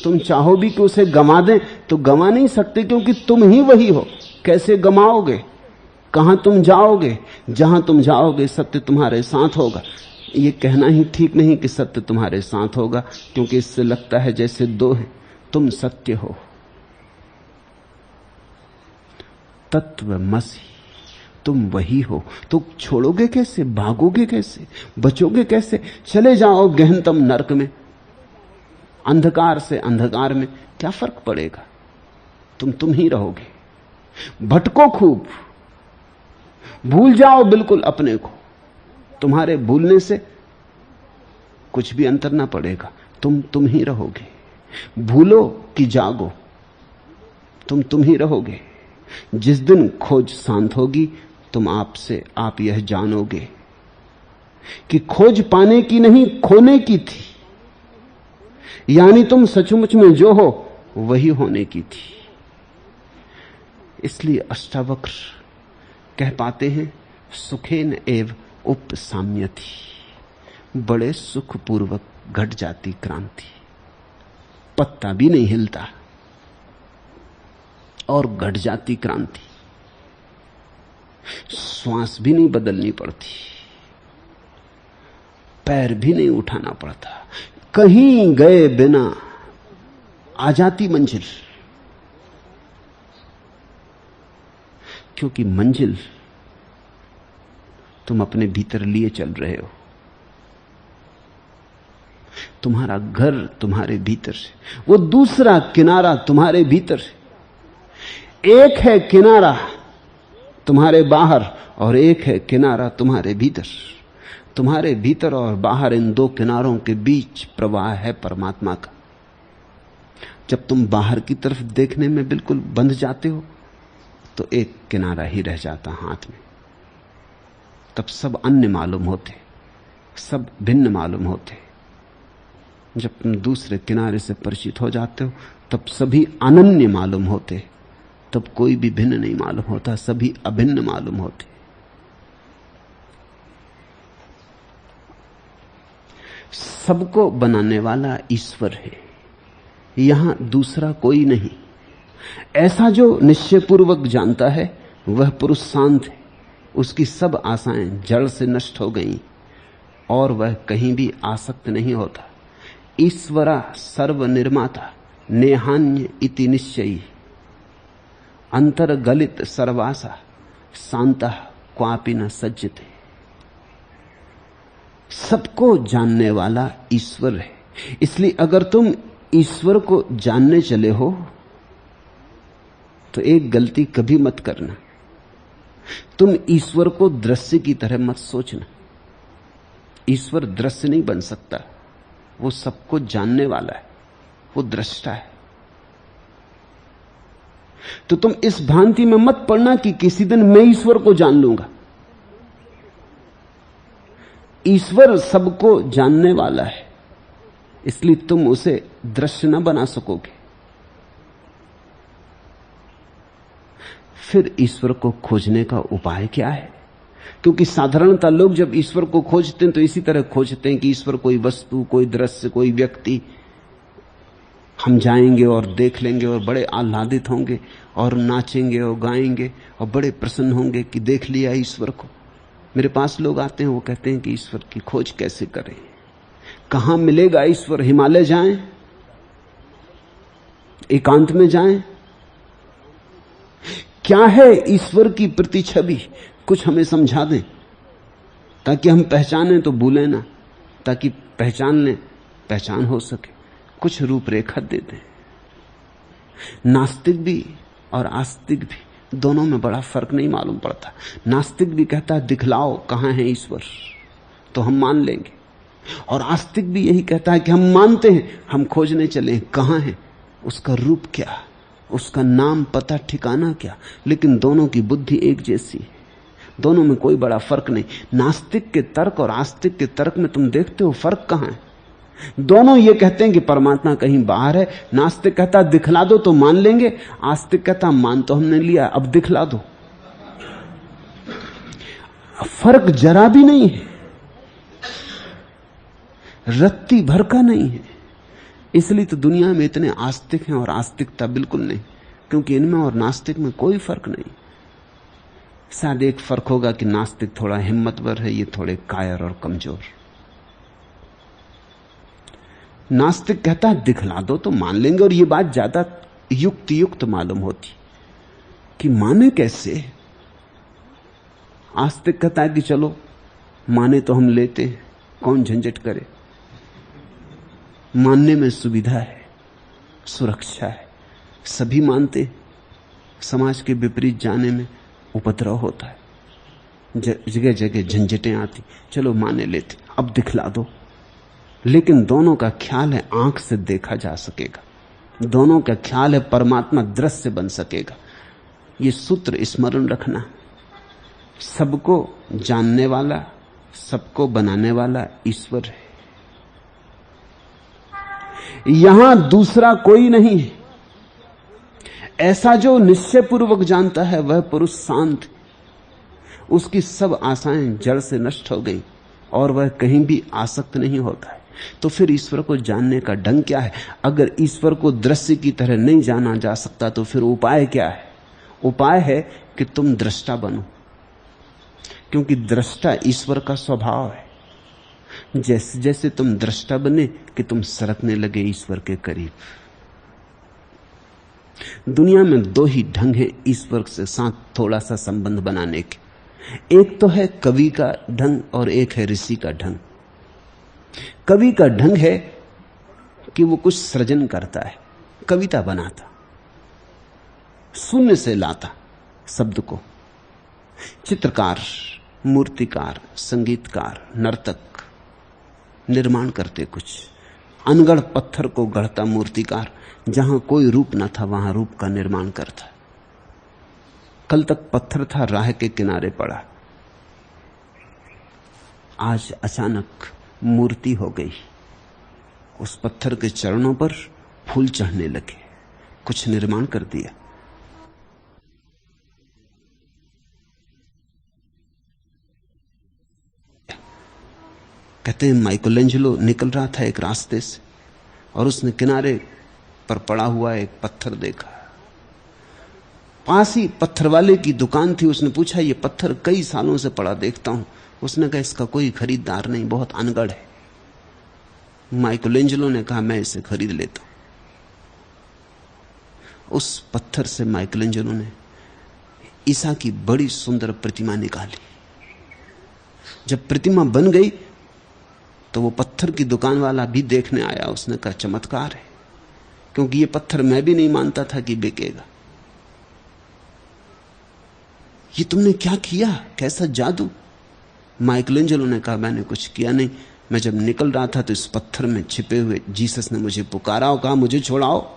तुम चाहो भी कि उसे गंवा दें तो गंवा नहीं सकते, क्योंकि तुम ही वही हो। कैसे गंवाओगे? कहां तुम जाओगे? जहां तुम जाओगे सत्य तुम्हारे साथ होगा। ये कहना ही ठीक नहीं कि सत्य तुम्हारे साथ होगा, क्योंकि इससे लगता है जैसे दो हैं। तुम सत्य हो, तत्वमसि, तुम वही हो। तो छोड़ोगे कैसे? भागोगे कैसे? बचोगे कैसे? चले जाओ गहनतम नरक में, अंधकार से अंधकार में, क्या फर्क पड़ेगा? तुम ही रहोगे। भटको खूब, भूल जाओ बिल्कुल अपने को। तुम्हारे भूलने से कुछ भी अंतर ना पड़ेगा। तुम ही रहोगे। भूलो कि जागो, तुम ही रहोगे। जिस दिन खोज शांत होगी तुम आपसे आप यह जानोगे कि खोज पाने की नहीं खोने की थी, यानी तुम सचमुच में जो हो वही होने की थी। इसलिए अष्टावक्र कह पाते हैं सुखेन एव उपसाम्यति, बड़े सुखपूर्वक घट जाती क्रांति। पत्ता भी नहीं हिलता और घट जाती क्रांति। श्वास भी नहीं बदलनी पड़ती, पैर भी नहीं उठाना पड़ता, कहीं गए बिना आ जाती मंजिल। क्योंकि मंजिल तुम अपने भीतर लिए चल रहे हो। तुम्हारा घर तुम्हारे भीतर से, वो दूसरा किनारा तुम्हारे भीतर से। एक है किनारा तुम्हारे बाहर और एक है किनारा तुम्हारे भीतर। तुम्हारे भीतर और बाहर, इन दो किनारों के बीच प्रवाह है परमात्मा का। जब तुम बाहर की तरफ देखने में बिल्कुल बंध जाते हो तो एक किनारा ही रह जाता हाथ में, तब सब अन्य मालूम होते, सब भिन्न मालूम होते। जब तुम दूसरे किनारे से परिचित हो जाते हो तब सभी अनन्य मालूम होते, तब कोई भी भिन्न नहीं मालूम होता, सभी अभिन्न मालूम होते। सबको बनाने वाला ईश्वर है, यहां दूसरा कोई नहीं। ऐसा जो निश्चयपूर्वक जानता है वह पुरुष शांत है, उसकी सब आशाएं जड़ से नष्ट हो गई और वह कहीं भी आसक्त नहीं होता। ईश्वरा सर्वनिर्माता नेहान्य इति निश्चयी अंतर्गलित सर्वासा शांतः क्वापि न सज्जते। सबको जानने वाला ईश्वर है, इसलिए अगर तुम ईश्वर को जानने चले हो तो एक गलती कभी मत करना, तुम ईश्वर को दृश्य की तरह मत सोचना। ईश्वर दृश्य नहीं बन सकता, वो सबको जानने वाला है, वो दृष्टा है। तो तुम इस भ्रांति में मत पड़ना कि किसी दिन मैं ईश्वर को जान लूंगा। ईश्वर सबको जानने वाला है, इसलिए तुम उसे दृश्य न बना सकोगे। फिर ईश्वर को खोजने का उपाय क्या है? क्योंकि साधारणतः लोग जब ईश्वर को खोजते हैं तो इसी तरह खोजते हैं कि ईश्वर कोई वस्तु, कोई दृश्य, कोई व्यक्ति, हम जाएंगे और देख लेंगे और बड़े आह्लादित होंगे और नाचेंगे और गाएंगे और बड़े प्रसन्न होंगे कि देख लिया ईश्वर को। मेरे पास लोग आते हैं, वो कहते हैं कि ईश्वर की खोज कैसे करें, कहां मिलेगा ईश्वर? हिमालय जाएं, एकांत में जाएं, क्या है ईश्वर की प्रतिछवि? कुछ हमें समझा दें ताकि हम पहचानें तो भूलें ना, ताकि पहचान लें, पहचान हो सके। कुछ रूपरेखा दे दें। नास्तिक भी और आस्तिक भी, दोनों में बड़ा फर्क नहीं मालूम पड़ता। नास्तिक भी कहता है दिखलाओ कहां है ईश्वर, तो हम मान लेंगे, और आस्तिक भी यही कहता है कि हम मानते हैं, हम खोजने चले कहां है, उसका रूप क्या, उसका नाम पता ठिकाना क्या। लेकिन दोनों की बुद्धि एक जैसी है, दोनों में कोई बड़ा फर्क नहीं। नास्तिक के तर्क और आस्तिक के तर्क में तुम देखते हो फर्क कहां है? दोनों ये कहते हैं कि परमात्मा कहीं बाहर है। नास्तिक कहता दिखला दो तो मान लेंगे, आस्तिक कहता मान तो हमने लिया, अब दिखला दो। फर्क जरा भी नहीं है, रत्ती भर का नहीं है। इसलिए तो दुनिया में इतने आस्तिक हैं और आस्तिकता बिल्कुल नहीं, क्योंकि इनमें और नास्तिक में कोई फर्क नहीं। शायद एक फर्क होगा कि नास्तिक थोड़ा हिम्मतवर है, ये थोड़े कायर और कमजोर। नास्तिक कहता है दिखला दो तो मान लेंगे, और ये बात ज्यादा युक्त मालूम होती कि माने कैसे। आस्तिक कहता है कि चलो माने तो हम लेते हैं, कौन झंझट करे, मानने में सुविधा है, सुरक्षा है, सभी मानते। समाज के विपरीत जाने में उपद्रव होता है, जगह जगह झंझटें आती, चलो माने लेते, अब दिखला दो। लेकिन दोनों का ख्याल है आंख से देखा जा सकेगा, दोनों का ख्याल है परमात्मा दृश्य बन सकेगा। ये सूत्र स्मरण रखना। सबको जानने वाला, सबको बनाने वाला ईश्वर है, यहां दूसरा कोई नहीं है। ऐसा जो निश्चय पूर्वक जानता है वह पुरुष शांत, उसकी सब आशाएं जड़ से नष्ट हो गई और वह कहीं भी आसक्त नहीं होता है। तो फिर ईश्वर को जानने का ढंग क्या है? अगर ईश्वर को दृश्य की तरह नहीं जाना जा सकता तो फिर उपाय क्या है? उपाय है कि तुम दृष्टा बनो, क्योंकि दृष्टा ईश्वर का स्वभाव है। जैसे जैसे तुम दृष्टा बने कि तुम सरकने लगे ईश्वर के करीब। दुनिया में दो ही ढंग है ईश्वर से साथ थोड़ा सा संबंध बनाने के। एक तो है कवि का ढंग और एक है ऋषि का ढंग। कवि का ढंग है कि वो कुछ सृजन करता है, कविता बनाता, शून्य से लाता शब्द को। चित्रकार, मूर्तिकार, संगीतकार, नर्तक निर्माण करते कुछ। अनगढ़ पत्थर को गढ़ता मूर्तिकार, जहां कोई रूप न था वहां रूप का निर्माण करता। कल तक पत्थर था, राह के किनारे पड़ा, आज अचानक मूर्ति हो गई। उस पत्थर के चरणों पर फूल चढ़ने लगे, कुछ निर्माण कर दिया। कहते हैं माइकलएंजेलो निकल रहा था एक रास्ते से और उसने किनारे पर पड़ा हुआ एक पत्थर देखा। पास ही पत्थर वाले की दुकान थी। उसने पूछा, ये पत्थर कई सालों से पड़ा देखता हूं। उसने कहा, इसका कोई खरीदार नहीं, बहुत अनगढ़ है। माइकलएंजेलो ने कहा, मैं इसे खरीद लेता हूं। उस पत्थर से माइकलएंजेलो ने ईसा की बड़ी सुंदर प्रतिमा निकाली। जब प्रतिमा बन गई तो वो पत्थर की दुकान वाला भी देखने आया। उसने कहा, चमत्कार है, क्योंकि ये पत्थर मैं भी नहीं मानता था कि बिकेगा। ये तुमने क्या किया, कैसा जादू? माइकलएंजेलो ने कहा, मैंने कुछ किया नहीं। मैं जब निकल रहा था तो इस पत्थर में छिपे हुए जीसस ने मुझे पुकारा और कहा, मुझे छोड़ाओ,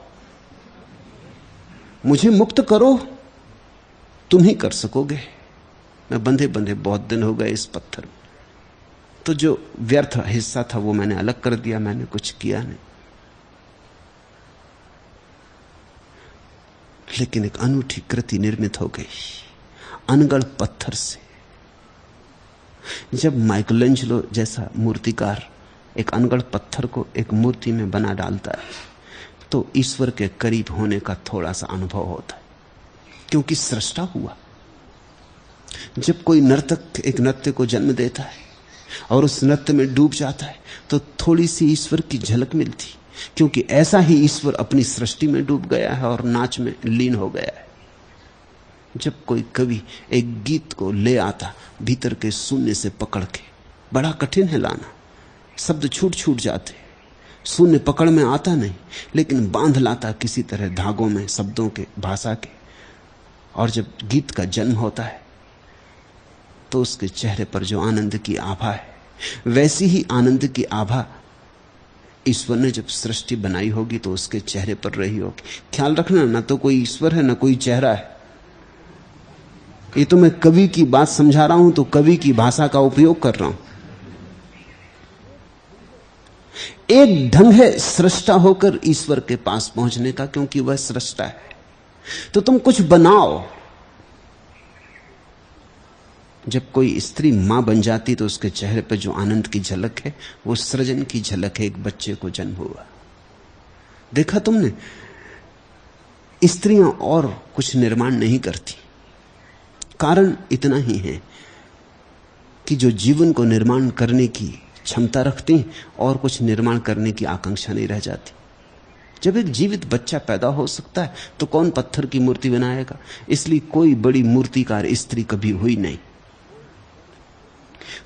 मुझे मुक्त करो, तुम ही कर सकोगे। मैं बंधे बंधे बहुत दिन हो गए इस पत्थर में। तो जो व्यर्थ हिस्सा था वो मैंने अलग कर दिया, मैंने कुछ किया नहीं। लेकिन एक अनूठी कृति निर्मित हो गई अनगढ़ पत्थर से। जब माइकलएंजेलो जैसा मूर्तिकार एक अनगढ़ पत्थर को एक मूर्ति में बना डालता है तो ईश्वर के करीब होने का थोड़ा सा अनुभव होता है, क्योंकि सृष्टा हुआ। जब कोई नर्तक एक नृत्य को जन्म देता है और उस नृत्य में डूब जाता है तो थोड़ी सी ईश्वर की झलक मिलती, क्योंकि ऐसा ही ईश्वर अपनी सृष्टि में डूब गया है और नाच में लीन हो गया है। जब कोई कवि एक गीत को ले आता भीतर के शून्य से पकड़ के, बड़ा कठिन है लाना, शब्द छूट छूट जाते, शून्य पकड़ में आता नहीं, लेकिन बांध लाता किसी तरह धागों में शब्दों के, भाषा के। और जब गीत का जन्म होता है तो उसके चेहरे पर जो आनंद की आभा है, वैसी ही आनंद की आभा ईश्वर ने जब सृष्टि बनाई होगी तो उसके चेहरे पर रही होगी। ख्याल रखना, ना तो कोई ईश्वर है ना कोई चेहरा है। ये तो मैं कवि की बात समझा रहा हूं तो कवि की भाषा का उपयोग कर रहा हूं। एक ढंग है सृष्टा होकर ईश्वर के पास पहुंचने का, क्योंकि वह सृष्टा है। तो तुम कुछ बनाओ। जब कोई स्त्री मां बन जाती तो उसके चेहरे पर जो आनंद की झलक है वो सृजन की झलक है। एक बच्चे को जन्म हुआ, देखा तुमने? स्त्रियां और कुछ निर्माण नहीं करती। कारण इतना ही है कि जो जीवन को निर्माण करने की क्षमता रखती और कुछ निर्माण करने की आकांक्षा नहीं रह जाती। जब एक जीवित बच्चा पैदा हो सकता है तो कौन पत्थर की मूर्ति बनाएगा? इसलिए कोई बड़ी मूर्तिकार स्त्री कभी हुई नहीं,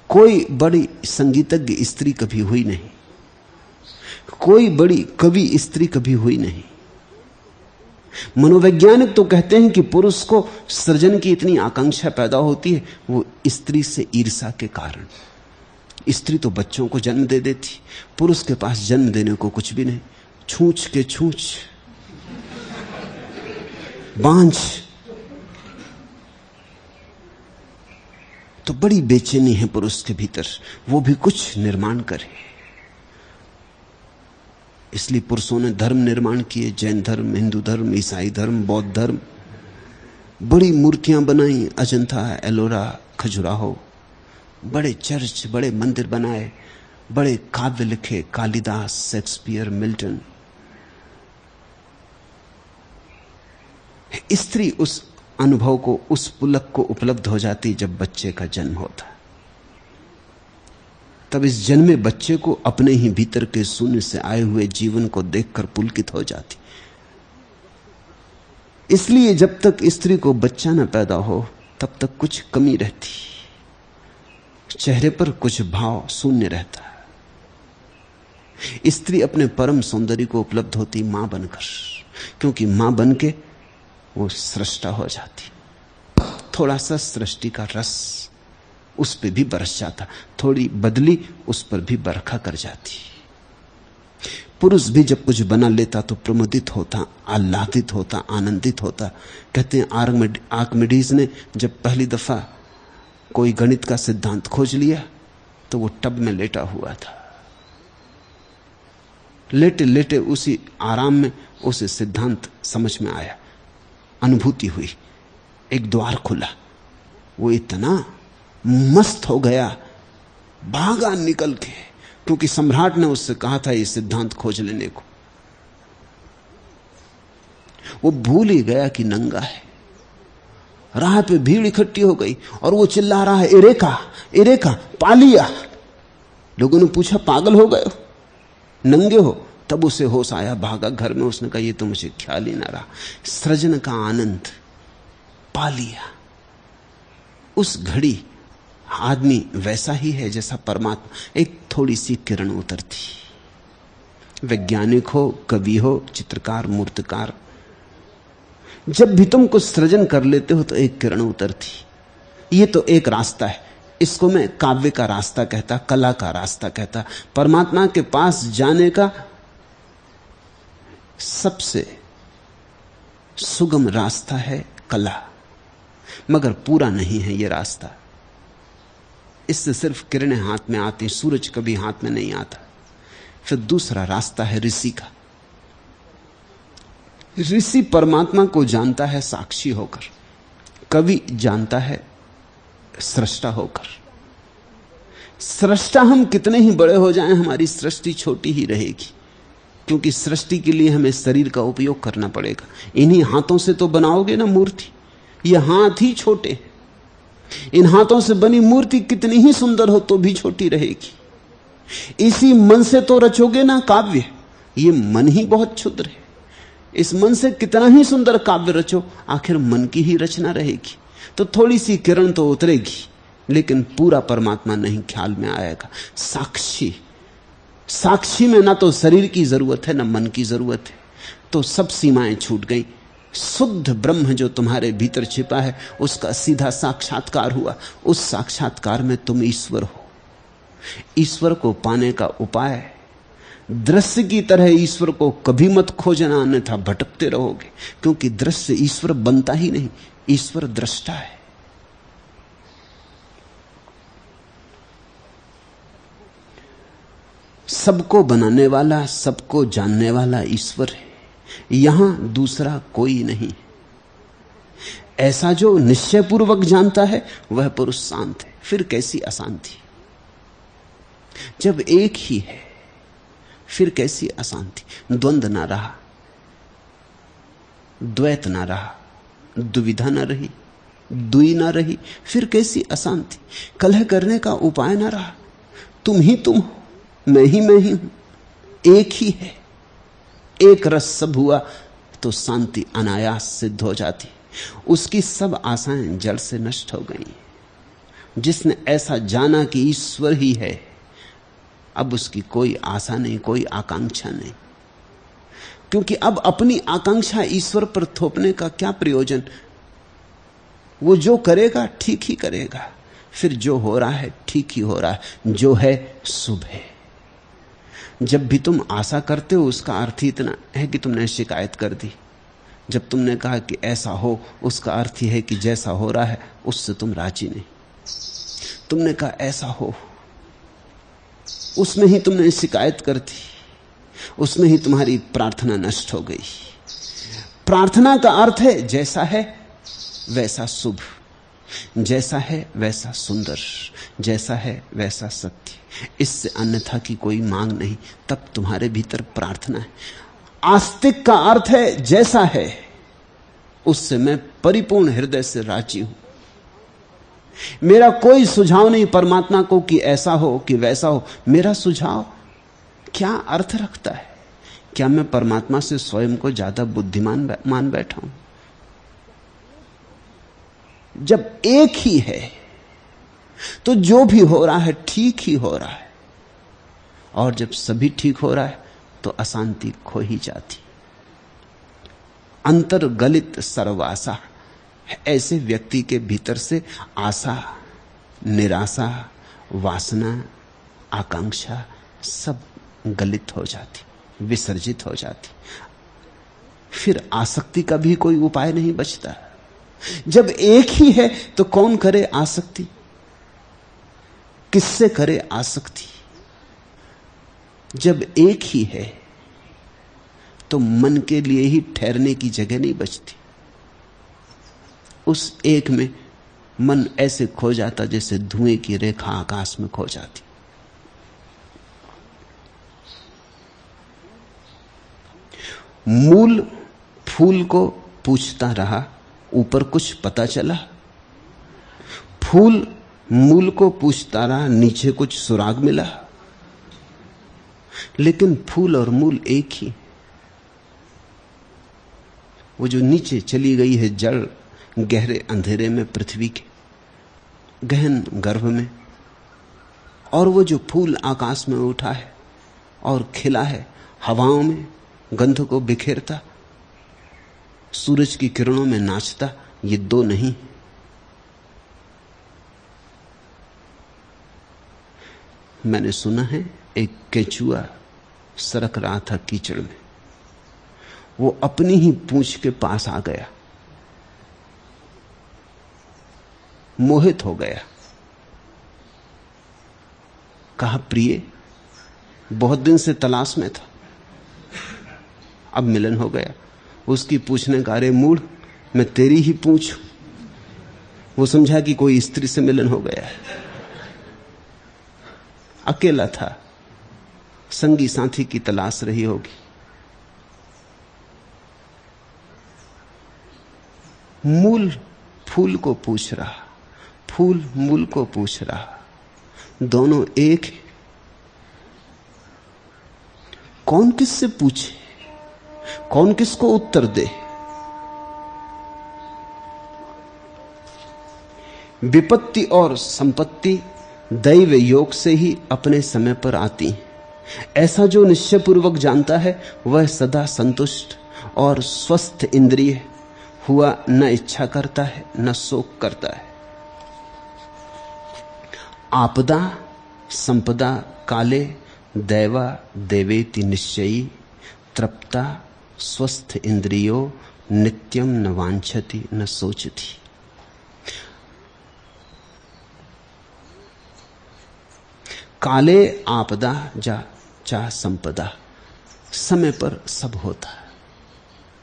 कोई बड़ी संगीतज्ञ स्त्री कभी हुई नहीं, कोई बड़ी कवि स्त्री कभी हुई नहीं। मनोवैज्ञानिक तो कहते हैं कि पुरुष को सृजन की इतनी आकांक्षा पैदा होती है वो स्त्री से ईर्ष्या के कारण। स्त्री तो बच्चों को जन्म दे देती, पुरुष के पास जन्म देने को कुछ भी नहीं। छूछ के छूछ, बांझ। तो बड़ी बेचैनी है पुरुष के भीतर, वो भी कुछ निर्माण करे। इसलिए पुरुषों ने धर्म निर्माण किए, जैन धर्म, हिंदू धर्म, ईसाई धर्म, बौद्ध धर्म। बड़ी मूर्तियां बनाई, अजंता, एलोरा, खजुराहो। बड़े चर्च, बड़े मंदिर बनाए, बड़े काव्य लिखे, कालिदास, शेक्सपियर, मिल्टन। स्त्री उस अनुभव को, उस पुलक को उपलब्ध हो जाती जब बच्चे का जन्म होता। तब इस जन्मे बच्चे को अपने ही भीतर के शून्य से आए हुए जीवन को देखकर पुलकित हो जाती। इसलिए जब तक स्त्री को बच्चा न पैदा हो तब तक कुछ कमी रहती, चेहरे पर कुछ भाव शून्य रहता है। स्त्री अपने परम सौंदर्य को उपलब्ध होती मां बनकर, क्योंकि मां बन के वो सृष्टा हो जाती। थोड़ा सा सृष्टि का रस उस पर भी बरस जाता, थोड़ी बदली उस पर भी बरखा कर जाती। पुरुष भी जब कुछ बना लेता तो प्रमुदित होता, आह्लादित होता, आनंदित होता। कहते हैं आर्किमिडीज ने जब पहली दफा कोई गणित का सिद्धांत खोज लिया तो वो टब में लेटा हुआ था। लेटे लेटे उसी आराम में उसे सिद्धांत समझ में आया, अनुभूति हुई, एक द्वार खुला। वो इतना मस्त हो गया, भागा निकल के, क्योंकि सम्राट ने उससे कहा था ये सिद्धांत खोज लेने को। वो भूल ही गया कि नंगा है। राह पे भीड़ इकट्ठी हो गई और वो चिल्ला रहा है, इरेका इरेका, पा लिया। लोगों ने पूछा पागल हो गए हो, नंगे हो? तब उसे होश आया, भागा घर में। उसने कहा ये तो मुझे ख्याल ही ना रहा। सृजन का आनंद पा लिया। उस घड़ी आदमी वैसा ही है जैसा परमात्मा। एक थोड़ी सी किरण उतरती। वैज्ञानिक हो, कवि हो, चित्रकार, मूर्तिकार, जब भी तुम कुछ सृजन कर लेते हो तो एक किरण उतरती। ये तो एक रास्ता है, इसको मैं काव्य का रास्ता कहता, कला का रास्ता कहता। परमात्मा के पास जाने का सबसे सुगम रास्ता है कला, मगर पूरा नहीं है यह रास्ता। इससे सिर्फ किरणें हाथ में आती, सूरज कभी हाथ में नहीं आता। फिर दूसरा रास्ता है ऋषि का। ऋषि परमात्मा को जानता है साक्षी होकर, कवि जानता है सृष्टा होकर। सृष्टा हम कितने ही बड़े हो जाएं, हमारी सृष्टि छोटी ही रहेगी, क्योंकि सृष्टि के लिए हमें शरीर का उपयोग करना पड़ेगा। इन्हीं हाथों से तो बनाओगे ना मूर्ति, ये हाथ ही छोटे हैं। इन हाथों से बनी मूर्ति कितनी ही सुंदर हो तो भी छोटी रहेगी। इसी मन से तो रचोगे ना काव्य, ये मन ही बहुत क्षुद्र है। इस मन से कितना ही सुंदर काव्य रचो, आखिर मन की ही रचना रहेगी। तो थोड़ी सी किरण तो उतरेगी, लेकिन पूरा परमात्मा नहीं ख्याल में आएगा। साक्षी, साक्षी में ना तो शरीर की जरूरत है ना मन की जरूरत है, तो सब सीमाएं छूट गई। शुद्ध ब्रह्म जो तुम्हारे भीतर छिपा है उसका सीधा साक्षात्कार हुआ। उस साक्षात्कार में तुम ईश्वर हो। ईश्वर को पाने का उपाय दृश्य की तरह ईश्वर को कभी मत खोजना, अन्यथा भटकते रहोगे, क्योंकि दृश्य ईश्वर बनता ही नहीं, ईश्वर दृष्टा है। सबको बनाने वाला, सबको जानने वाला ईश्वर है, यहां दूसरा कोई नहीं। ऐसा जो निश्चय पूर्वक जानता है वह पुरुष शांत है। फिर कैसी अशांति? जब एक ही है फिर कैसी अशांति? द्वंद्व ना रहा, द्वैत ना रहा, दुविधा ना रही, दुई ना रही, फिर कैसी अशांति? कलह करने का उपाय ना रहा। तुम ही तुम हो, मैं ही हूं, एक ही है। एक रस सब हुआ तो शांति अनायास सिद्ध हो जाती। उसकी सब आशाएं जड़ से नष्ट हो गई। जिसने ऐसा जाना कि ईश्वर ही है, अब उसकी कोई आशा नहीं, कोई आकांक्षा नहीं, क्योंकि अब अपनी आकांक्षा ईश्वर पर थोपने का क्या प्रयोजन? वो जो करेगा ठीक ही करेगा। फिर जो हो रहा है ठीक ही हो रहा है, जो है शुभ है। जब भी तुम आशा करते हो उसका अर्थ ही इतना है कि तुमने शिकायत कर दी। जब तुमने कहा कि ऐसा हो, उसका अर्थ ही है कि जैसा हो रहा है उससे तुम राजी नहीं। तुमने कहा ऐसा हो, उसमें ही तुमने शिकायत कर दी, उसमें ही तुम्हारी प्रार्थना नष्ट हो गई। प्रार्थना का अर्थ है जैसा है वैसा शुभ, जैसा है वैसा सुंदर, जैसा है वैसा सत्य। इससे अन्यथा की कोई मांग नहीं। तब तुम्हारे भीतर प्रार्थना है। आस्तिक का अर्थ है जैसा है उससे मैं परिपूर्ण हृदय से राजी हूं। मेरा कोई सुझाव नहीं परमात्मा को कि ऐसा हो कि वैसा हो। मेरा सुझाव क्या अर्थ रखता है? क्या मैं परमात्मा से स्वयं को ज्यादा बुद्धिमान मान बैठा हूं? जब एक ही है तो जो भी हो रहा है ठीक ही हो रहा है, और जब सभी ठीक हो रहा है तो अशांति खो ही जाती। अंतर्गलित सर्वासा, ऐसे व्यक्ति के भीतर से आशा, निराशा, वासना, आकांक्षा सब गलित हो जाती, विसर्जित हो जाती। फिर आसक्ति का भी कोई उपाय नहीं बचता। जब एक ही है तो कौन करे आसक्ति, किससे करे आसक्ति? जब एक ही है तो मन के लिए ही ठहरने की जगह नहीं बचती। उस एक में मन ऐसे खो जाता जैसे धुएं की रेखा आकाश में खो जाती। मूल फूल को पूछता रहा, ऊपर कुछ पता चला? फूल मूल को पूछता रहा, नीचे कुछ सुराग मिला? लेकिन फूल और मूल एक ही। वो जो नीचे चली गई है जड़, गहरे अंधेरे में पृथ्वी के गहन गर्भ में, और वो जो फूल आकाश में उठा है और खिला है हवाओं में, गंध को बिखेरता, सूरज की किरणों में नाचता, ये दो नहीं। मैंने सुना है एक केचुआ सरक रहा था कीचड़ में, वो अपनी ही पूंछ के पास आ गया, मोहित हो गया। कहा, प्रिय, बहुत दिन से तलाश में था, अब मिलन हो गया। उसकी पूछने का, अरे मूढ़, मैं तेरी ही पूछ। वो समझा कि कोई स्त्री से मिलन हो गया है। अकेला था, संगी साथी की तलाश रही होगी। मूल फूल को पूछ रहा, फूल मूल को पूछ रहा, दोनों एक है। कौन किससे पूछे, कौन किसको उत्तर दे? विपत्ति और संपत्ति दैव योग से ही अपने समय पर आती हैं। ऐसा जो निश्चयपूर्वक जानता है वह सदा संतुष्ट और स्वस्थ इंद्रिय हुआ न इच्छा करता है न शोक करता है। आपदा संपदा काले दैवा देवेति निश्चयी तृप्ता स्वस्थ इंद्रियो नित्यम न वांछति न सोचती। काले आपदा जा चा संपदा, समय पर सब होता है।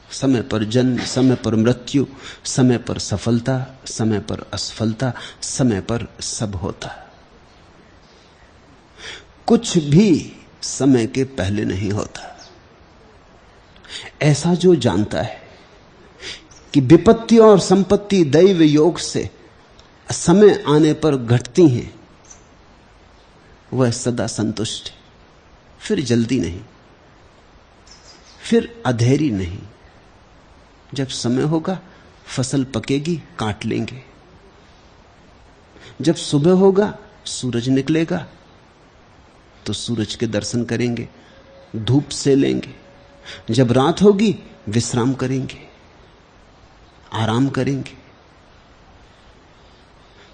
समय पर जन्म, समय पर मृत्यु, समय पर सफलता, समय पर असफलता, समय पर सब होता है। कुछ भी समय के पहले नहीं होता। ऐसा जो जानता है कि विपत्ति और संपत्ति दैव योग से समय आने पर घटती हैं, वह सदा संतुष्ट है। फिर जल्दी नहीं, फिर अधेरी नहीं। जब समय होगा फसल पकेगी, काट लेंगे। जब सुबह होगा सूरज निकलेगा तो सूरज के दर्शन करेंगे, धूप से लेंगे। जब रात होगी विश्राम करेंगे, आराम करेंगे।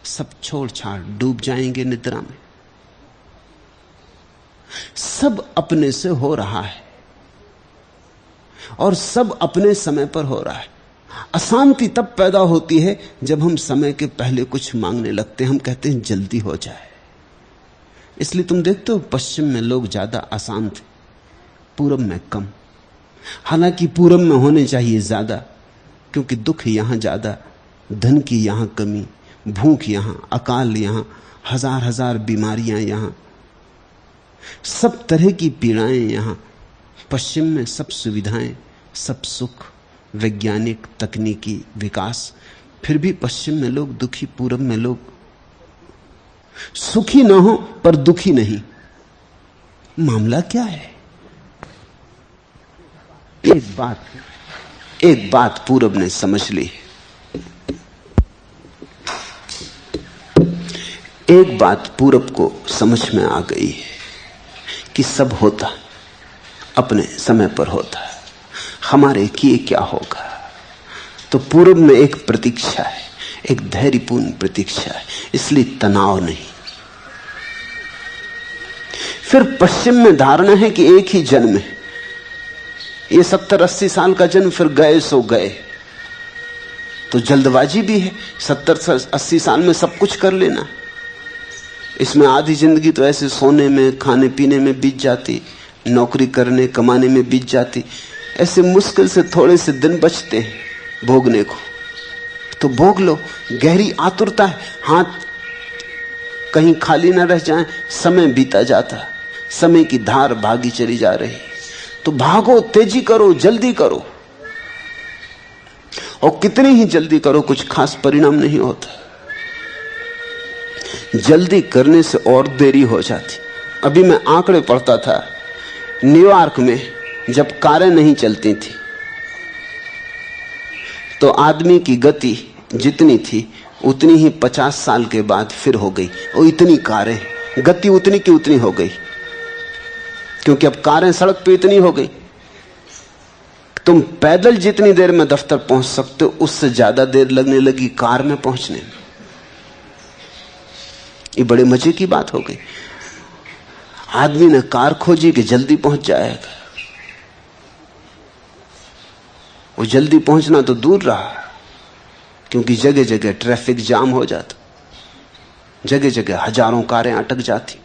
सब छोड़ छाड़ डूब जाएंगे निद्रा में। सब अपने से हो रहा है और सब अपने समय पर हो रहा है। अशांति तब पैदा होती है जब हम समय के पहले कुछ मांगने लगते हैं। हम कहते हैं जल्दी हो जाए। इसलिए तुम देखते हो पश्चिम में लोग ज्यादा अशांत हैं, पूरब में कम। हालांकि पूरब में होने चाहिए ज्यादा, क्योंकि दुख यहां ज्यादा, धन की यहां कमी, भूख यहां, अकाल यहां, हजार हजार बीमारियां यहां, सब तरह की पीड़ाएं यहां। पश्चिम में सब सुविधाएं, सब सुख, वैज्ञानिक तकनीकी विकास, फिर भी पश्चिम में लोग दुखी, पूरब में लोग सुखी ना हो पर दुखी नहीं। मामला क्या है? एक बात पूरब ने समझ ली। एक बात पूरब को समझ में आ गई है कि सब होता अपने समय पर होता है, हमारे किए क्या होगा। तो पूर्व में एक प्रतीक्षा है, एक धैर्यपूर्ण प्रतीक्षा है, इसलिए तनाव नहीं। फिर पश्चिम में धारणा है कि एक ही जन्म है, ये 70-80 साल का जन्म, फिर गए सो गए। तो जल्दबाजी भी है, 70-80 साल में सब कुछ कर लेना। इसमें आधी जिंदगी तो ऐसे सोने में, खाने पीने में बीत जाती, नौकरी करने कमाने में बीत जाती। ऐसे मुश्किल से थोड़े से दिन बचते हैं भोगने को, तो भोग लो। गहरी आतुरता है, हाथ कहीं खाली ना रह जाए। समय बीता जाता, समय की धार भागी चली जा रही, तो भागो, तेजी करो, जल्दी करो। और कितनी ही जल्दी करो, कुछ खास परिणाम नहीं होता। जल्दी करने से और देरी हो जाती। अभी मैं आंकड़े पढ़ता था, न्यूयॉर्क में जब कारें नहीं चलती थी तो आदमी की गति जितनी थी उतनी ही 50 साल के बाद फिर हो गई। और इतनी कारें, गति उतनी की उतनी हो गई, क्योंकि अब कारें सड़क पे इतनी हो गई। तुम पैदल जितनी देर में दफ्तर पहुंच सकते हो, उससे ज्यादा देर लगने लगी कार में पहुंचने में। ये बड़े मजे की बात हो गई। आदमी ने कार खोजी कि जल्दी पहुंच जाएगा। वो जल्दी पहुंचना तो दूर रहा, क्योंकि जगह जगह ट्रैफिक जाम हो जाता, जगह जगह हजारों कारें अटक जाती।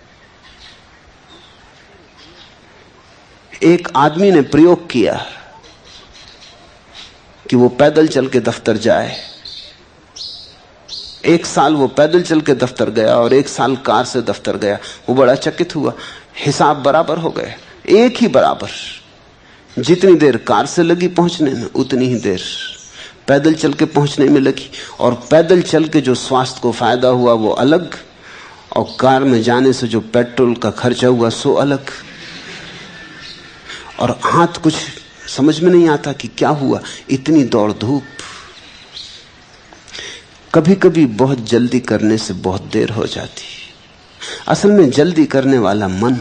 एक आदमी ने प्रयोग किया कि वो पैदल चल के दफ्तर जाए। 1 साल वो पैदल चल के दफ्तर गया और 1 साल कार से दफ्तर गया। वो बड़ा चकित हुआ, हिसाब बराबर हो गए, एक ही बराबर। जितनी देर कार से लगी पहुंचने में, उतनी ही देर पैदल चल के पहुंचने में लगी। और पैदल चल के जो स्वास्थ्य को फायदा हुआ वो अलग, और कार में जाने से जो पेट्रोल का खर्चा हुआ सो अलग। और हाथ कुछ समझ में नहीं आता कि क्या हुआ, इतनी दौड़ धूप। कभी कभी बहुत जल्दी करने से बहुत देर हो जाती। असल में जल्दी करने वाला मन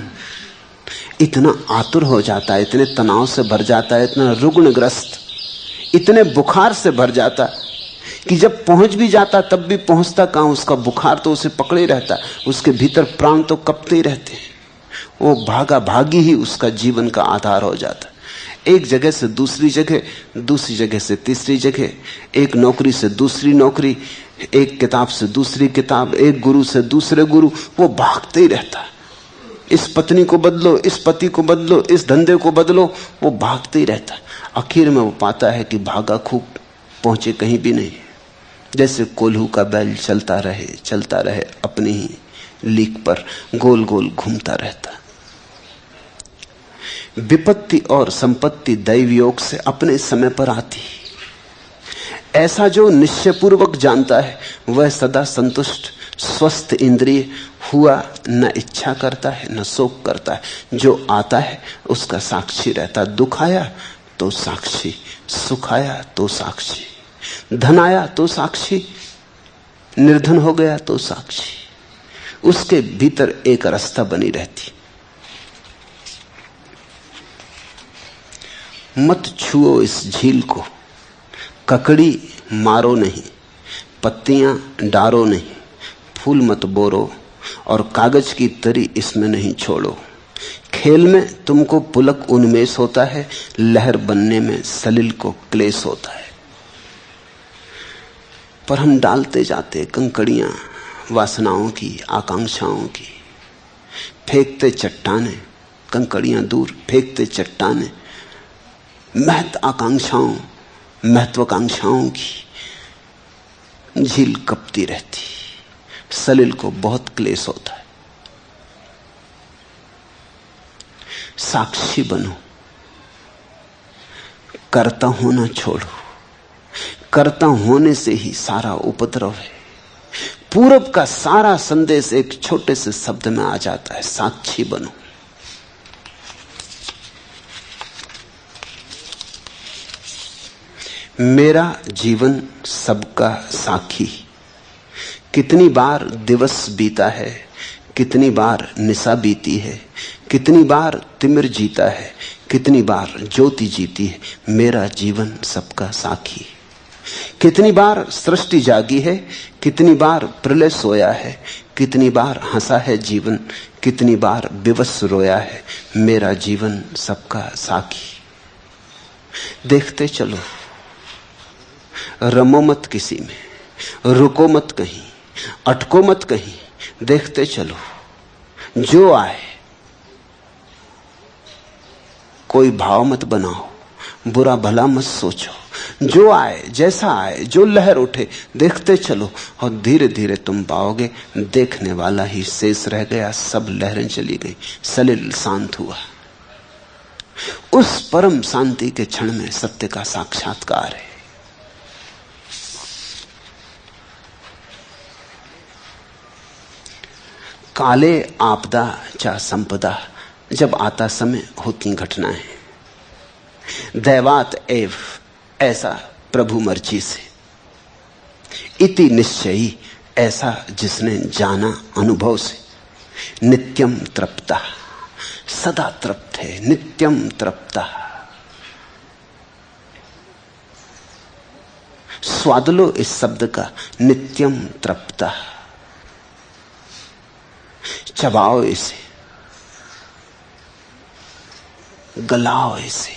इतना आतुर हो जाता है, इतने तनाव से भर जाता है, इतना रुग्णग्रस्त, इतने बुखार से भर जाता कि जब पहुंच भी जाता तब भी पहुंचता कहां, उसका बुखार तो उसे पकड़े रहता, उसके भीतर प्राण तो कपते ही रहते हैं। वो भागा भागी ही उसका जीवन का आधार हो जाता। एक जगह से दूसरी जगह, दूसरी जगह से तीसरी जगह, एक नौकरी से दूसरी नौकरी, एक किताब से दूसरी किताब, एक गुरु से दूसरे गुरु, वो भागते ही रहता। इस पत्नी को बदलो, इस पति को बदलो, इस धंधे को बदलो, वो भागते ही रहता। आखिर में वो पाता है कि भागा खूब, पहुंचे कहीं भी नहीं। जैसे कोल्हू का बैल चलता रहे अपनी ही लीक पर गोल गोल घूमता रहता। विपत्ति और संपत्ति दैव योग से अपने समय पर आती। ऐसा जो निश्चयपूर्वक जानता है वह सदा संतुष्ट, स्वस्थ इंद्रिय, हुआ न इच्छा करता है न शोक करता है। जो आता है उसका साक्षी रहता। दुख आया तो साक्षी, सुख आया तो साक्षी, धन आया तो साक्षी, निर्धन हो गया तो साक्षी। उसके भीतर एक रास्ता बनी रहती। मत छुओ इस झील को, ककड़ी मारो नहीं, पत्तियां डारो नहीं, फूल मत बोरो और कागज की तरी इसमें नहीं छोड़ो। खेल में तुमको पुलक उन्मेष होता है, लहर बनने में सलिल को क्लेश होता है। पर हम डालते जाते कंकड़ियां वासनाओं की, आकांक्षाओं की, फेंकते चट्टाने, कंकड़ियां दूर, फेंकते चट्टाने, महत आकांक्षाओं, महत्वाकांक्षाओं की झील कपती रहती। सलिल को बहुत क्लेश होता है। साक्षी बनो, कर्ता होना छोड़ो। कर्ता होने से ही सारा उपद्रव है। पूरब का सारा संदेश एक छोटे से शब्द में आ जाता है, साक्षी बनो। मेरा जीवन सबका साखी। कितनी बार दिवस बीता है, कितनी बार निशा बीती है, कितनी बार तिमिर जीता है, कितनी बार ज्योति जीती है, मेरा जीवन सबका साखी है। कितनी बार सृष्टि जागी है, कितनी बार प्रलय सोया है, कितनी बार हंसा है जीवन, कितनी बार विवश रोया है, मेरा जीवन सबका साखी। देखते चलो, रमो मत किसी में, रुको मत कहीं, अटको मत कहीं, देखते चलो। जो आए कोई भाव मत बनाओ, बुरा भला मत सोचो। जो आए, जैसा आए, जो लहर उठे, देखते चलो। और धीरे धीरे तुम पाओगे देखने वाला ही शेष रह गया, सब लहरें चली गई, सलिल शांत हुआ। उस परम शांति के क्षण में सत्य का साक्षात्कार है। काले आपदा चा संपदा, जब आता समय होती घटनाएं। दैवात एव, ऐसा प्रभु मर्जी से। इति निश्चयी, ऐसा जिसने जाना अनुभव से। नित्यम तृप्ता, सदा तृप्त है, नित्यम तृप्ता। स्वाद लो इस शब्द का, नित्यम तृप्ता। चबाओ इसे, गलाओ इसे,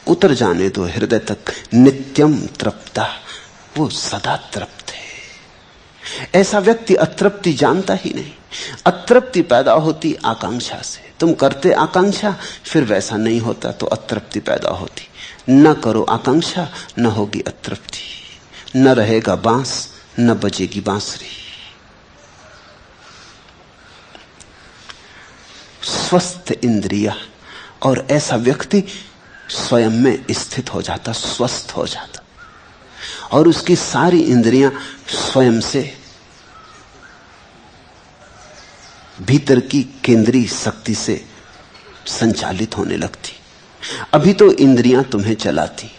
उतर जाने दो हृदय तक। नित्यम तृप्ता, वो सदा तृप्त है। ऐसा व्यक्ति अतृप्ति जानता ही नहीं। अतृप्ति पैदा होती आकांक्षा से। तुम करते आकांक्षा, फिर वैसा नहीं होता तो अतृप्ति पैदा होती। न करो आकांक्षा, न होगी अतृप्ति, न रहेगा बांस, न बजेगी बांसुरी। स्वस्थ इंद्रिया, और ऐसा व्यक्ति स्वयं में स्थित हो जाता, स्वस्थ हो जाता, और उसकी सारी इंद्रियां स्वयं से भीतर की केंद्रीय शक्ति से संचालित होने लगती। अभी तो इंद्रियां तुम्हें चलाती,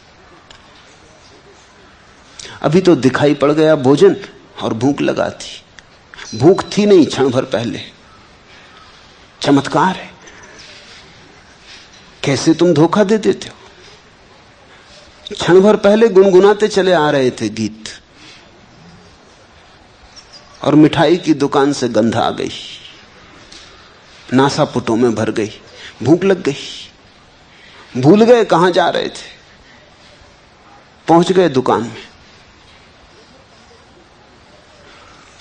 अभी तो दिखाई पड़ गया भोजन और भूख लगाती। भूख थी नहीं क्षण भर पहले। चमत्कार है, कैसे तुम धोखा दे देते हो। क्षण भर पहले गुनगुनाते चले आ रहे थे गीत, और मिठाई की दुकान से गंध आ गई, नासापुटों में भर गई, भूख लग गई, भूल गए कहां जा रहे थे, पहुंच गए दुकान में।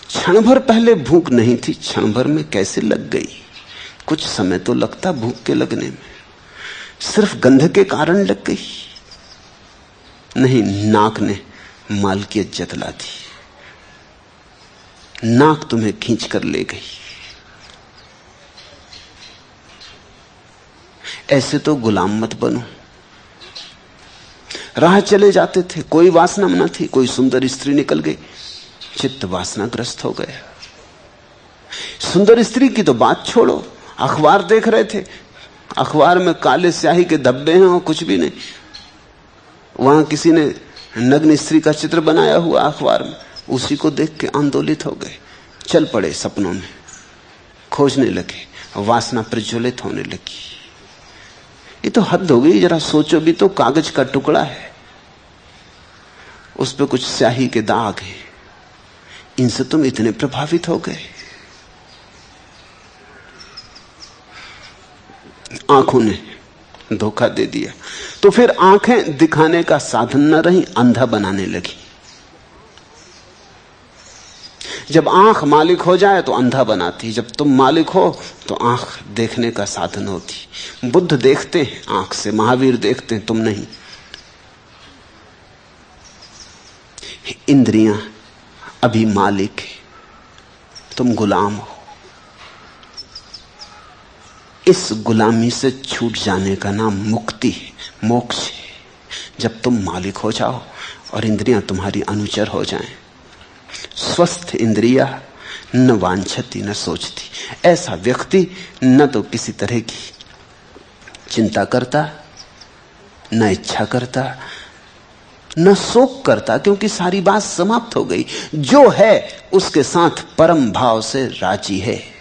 क्षण भर पहले भूख नहीं थी, क्षण भर में कैसे लग गई। कुछ समय तो लगता भूख के लगने में, सिर्फ गंध के कारण लग गई। नहीं, नाक ने मालकियत जतला दी, नाक तुम्हें खींच कर ले गई। ऐसे तो गुलाम मत बनो। राह चले जाते थे, कोई वासना न थी, कोई सुंदर स्त्री निकल गई, चित्त वासनाग्रस्त हो गया। सुंदर स्त्री की तो बात छोड़ो, अखबार देख रहे थे, अखबार में काले स्याही के धब्बे हैं और कुछ भी नहीं। वहां किसी ने नग्न स्त्री का चित्र बनाया हुआ अखबार में, उसी को देख के आंदोलित हो गए, चल पड़े सपनों में, खोजने लगे, वासना प्रज्वलित होने लगी। ये तो हद हो गई, जरा सोचो भी तो। कागज का टुकड़ा है, उस पर कुछ स्याही के दाग हैं, इनसे तुम इतने प्रभावित हो गए। आंखों ने धोखा दे दिया, तो फिर आंखें दिखाने का साधन न रही, अंधा बनाने लगी। जब आंख मालिक हो जाए तो अंधा बनाती, जब तुम मालिक हो तो आंख देखने का साधन होती। बुद्ध देखते हैं आंख से, महावीर देखते हैं, तुम नहीं। इंद्रियां अभी मालिक है, तुम गुलाम हो। इस गुलामी से छूट जाने का नाम मुक्ति है, मोक्ष है। जब तुम मालिक हो जाओ और इंद्रियां तुम्हारी अनुचर हो जाएं। स्वस्थ इंद्रिया न वांछती न सोचती। ऐसा व्यक्ति न तो किसी तरह की चिंता करता, न इच्छा करता, न शोक करता, क्योंकि सारी बात समाप्त हो गई। जो है उसके साथ परम भाव से राजी है।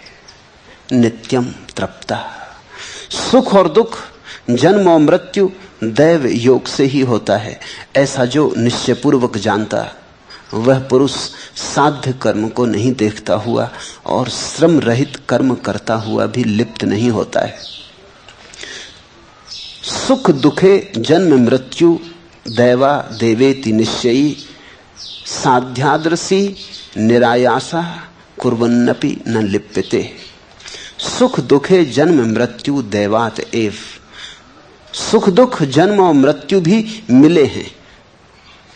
नित्यम तृप्ता। सुख और दुख, जन्म और मृत्यु दैव योग से ही होता है। ऐसा जो निश्चय पूर्वक जानता, वह पुरुष साध्य कर्म को नहीं देखता हुआ और श्रम रहित कर्म करता हुआ भी लिप्त नहीं होता है। सुख दुखे जन्म मृत्यु दैवा देवेति निश्चयी साध्यादृशी निरायासा कुर्वन्नपि न लिप्यते। सुख दुखे जन्म मृत्यु दैवात एव। सुख दुख जन्म और मृत्यु भी मिले हैं।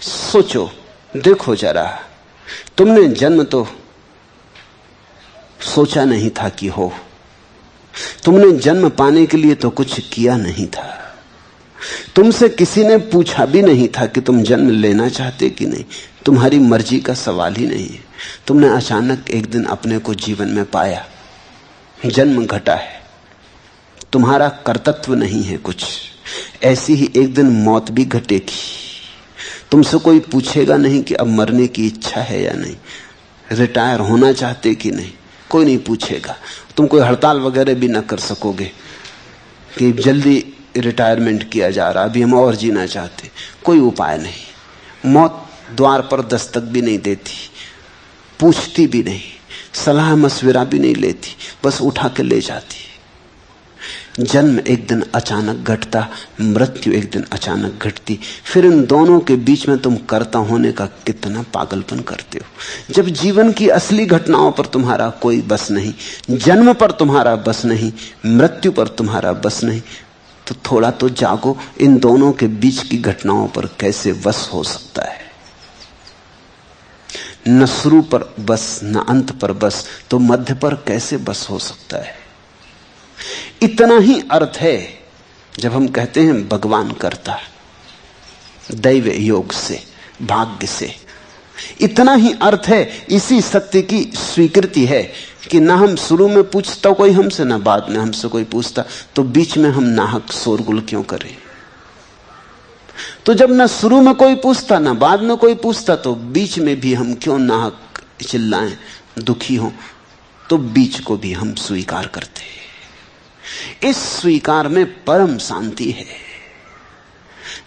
सोचो, देखो जरा, तुमने जन्म तो सोचा नहीं था कि हो, तुमने जन्म पाने के लिए तो कुछ किया नहीं था, तुमसे किसी ने पूछा भी नहीं था कि तुम जन्म लेना चाहते कि नहीं, तुम्हारी मर्जी का सवाल ही नहीं है। तुमने अचानक एक दिन अपने को जीवन में पाया, जन्म घटा है, तुम्हारा कर्तव्य नहीं है कुछ। ऐसी ही एक दिन मौत भी घटेगी। तुमसे कोई पूछेगा नहीं कि अब मरने की इच्छा है या नहीं, रिटायर होना चाहते कि नहीं, कोई नहीं पूछेगा। तुम कोई हड़ताल वगैरह भी ना कर सकोगे कि जल्दी रिटायरमेंट किया जा रहा, अभी हम और जीना चाहते, कोई उपाय नहीं। मौत द्वार पर दस्तक भी नहीं देती, पूछती भी नहीं, सलाह मशविरा भी नहीं लेती, बस उठा के ले जाती। जन्म एक दिन अचानक घटता, मृत्यु एक दिन अचानक घटती। फिर इन दोनों के बीच में तुम कर्ता होने का कितना पागलपन करते हो। जब जीवन की असली घटनाओं पर तुम्हारा कोई बस नहीं, जन्म पर तुम्हारा बस नहीं, मृत्यु पर तुम्हारा बस नहीं, तो थोड़ा तो जागो। इन दोनों के बीच की घटनाओं पर कैसे बस हो सकता है? न शुरू पर बस, न अंत पर बस, तो मध्य पर कैसे बस हो सकता है? इतना ही अर्थ है जब हम कहते हैं भगवान करता, दैव योग से, भाग्य से। इतना ही अर्थ है, इसी सत्य की स्वीकृति है कि ना हम शुरू में पूछता कोई हमसे, ना बाद में हमसे कोई पूछता, तो बीच में हम नाहक शोरगुल क्यों करें? तो जब ना शुरू में कोई पूछता, ना बाद में कोई पूछता, तो बीच में भी हम क्यों नाहक चिल्लाएं, दुखी हों? तो बीच को भी हम स्वीकार करते हैं। इस स्वीकार में परम शांति है।